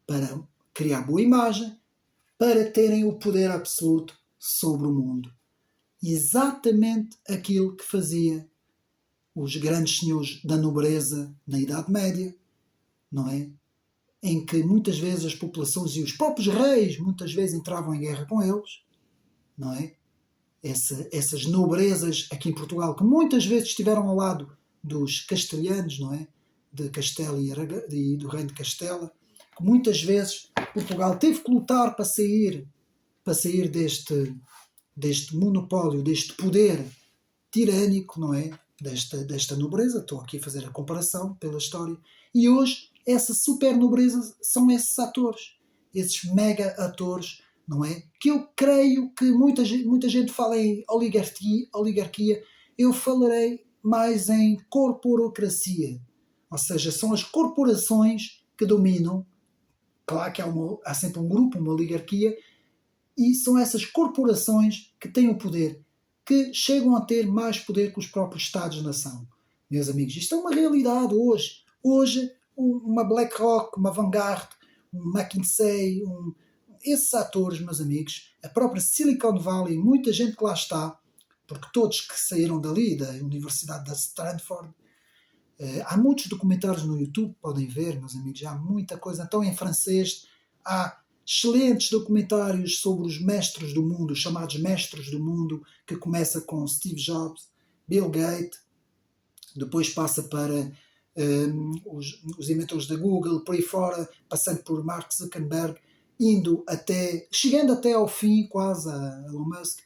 para criar boa imagem, para terem o poder absoluto sobre o mundo. Exatamente aquilo que fazia os grandes senhores da nobreza na Idade Média, não é? Em que muitas vezes as populações e os próprios reis muitas vezes entravam em guerra com eles, não é? Essas nobrezas aqui em Portugal, que muitas vezes estiveram ao lado dos castelhanos, não é? De Castela e do reino de Castela, que muitas vezes Portugal teve que lutar para sair deste monopólio, deste poder tirânico, não é? Desta nobreza. Estou aqui a fazer a comparação pela história. E hoje, essa super nobreza são esses atores, esses mega atores, não é? Que eu creio que muita gente fala em oligarquia, eu falarei mais em corporocracia. Ou seja, são as corporações que dominam. Claro que há sempre um grupo, uma oligarquia, e são essas corporações que têm o poder, que chegam a ter mais poder que os próprios Estados-nação. Meus amigos, isto é uma realidade hoje. Hoje, uma BlackRock, uma Vanguard, um McKinsey, esses atores, meus amigos, a própria Silicon Valley, muita gente que lá está, porque todos que saíram dali, da Universidade de Stanford, há muitos documentários no YouTube, podem ver, meus amigos, há muita coisa. Então, em francês, há excelentes documentários sobre os mestres do mundo, os chamados mestres do mundo, que começa com Steve Jobs, Bill Gates, depois passa para os inventores da Google, por aí fora, passando por Mark Zuckerberg, chegando até ao fim, quase a Elon Musk,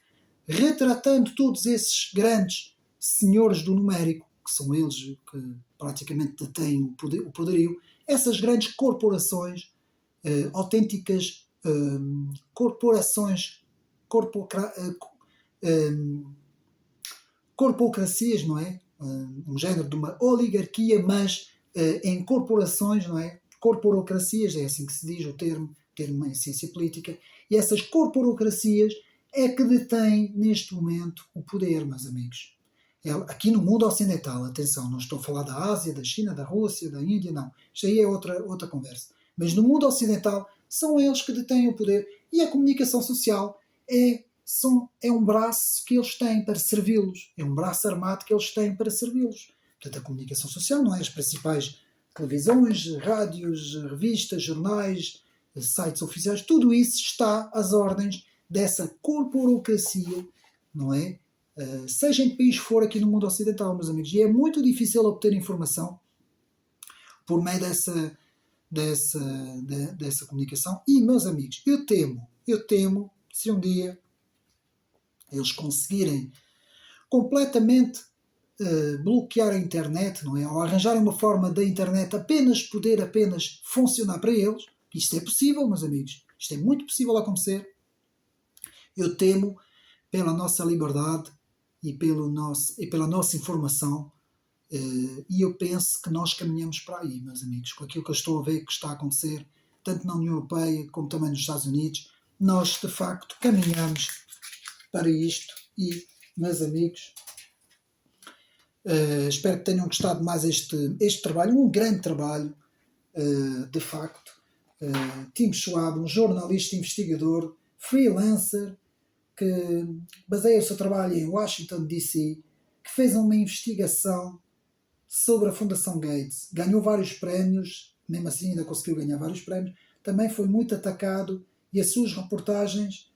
retratando todos esses grandes senhores do numérico, que são eles que praticamente detêm o poderio, essas grandes corporações, autênticas corporações, corporocracias, não é? Um género de uma oligarquia, mas em corporações, não é? Corporocracias, é assim que se diz o termo em ciência política, e essas corporocracias é que detêm neste momento o poder, meus amigos. Aqui no mundo ocidental, atenção, não estou a falar da Ásia, da China, da Rússia, da Índia, não. Isto aí é outra conversa. Mas no mundo ocidental são eles que detêm o poder, e a comunicação social é um braço que eles têm para servi-los, é um braço armado que eles têm para servi-los. Portanto, a comunicação social não é as principais televisões, rádios, revistas, jornais, sites oficiais, tudo isso está às ordens dessa corporocracia, não é? Seja em que país for aqui no mundo ocidental, meus amigos, e é muito difícil obter informação por meio dessa comunicação. E, meus amigos, eu temo, se um dia eles conseguirem completamente bloquear a internet, não é? Ou arranjarem uma forma da internet apenas funcionar para eles. Isto é possível, meus amigos. Isto é muito possível acontecer. Eu temo pela nossa liberdade e pela nossa informação, e eu penso que nós caminhamos para aí, meus amigos, com aquilo que eu estou a ver que está a acontecer, tanto na União Europeia como também nos Estados Unidos. Nós, de facto, caminhamos para isto e, meus amigos, espero que tenham gostado mais este trabalho, um grande trabalho, de facto. Tim Schwab, um jornalista investigador, freelancer, que baseia o seu trabalho em Washington, D.C., que fez uma investigação sobre a Fundação Gates. Ganhou vários prémios, mesmo assim ainda conseguiu ganhar vários prémios. Também foi muito atacado e as suas reportagens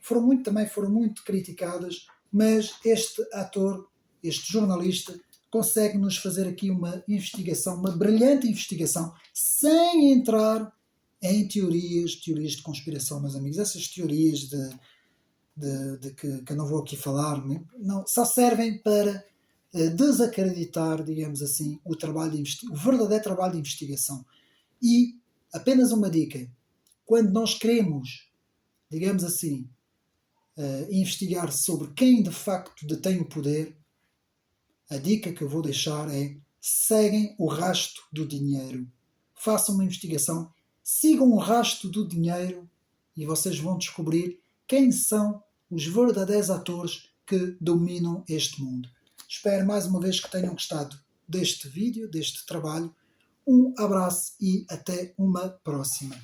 foram muito criticadas, mas este ator, este jornalista, consegue nos fazer aqui uma investigação, uma brilhante investigação, sem entrar em teorias de conspiração, meus amigos. Essas teorias que eu não vou aqui falar, não, só servem para desacreditar, digamos assim, o verdadeiro trabalho de investigação. E apenas uma dica: quando nós queremos, digamos assim, investigar sobre quem de facto detém o poder, a dica que eu vou deixar é: seguem o rastro do dinheiro. Façam uma investigação, sigam o rastro do dinheiro e vocês vão descobrir quem são os verdadeiros atores que dominam este mundo. Espero mais uma vez que tenham gostado deste vídeo, deste trabalho. Um abraço e até uma próxima.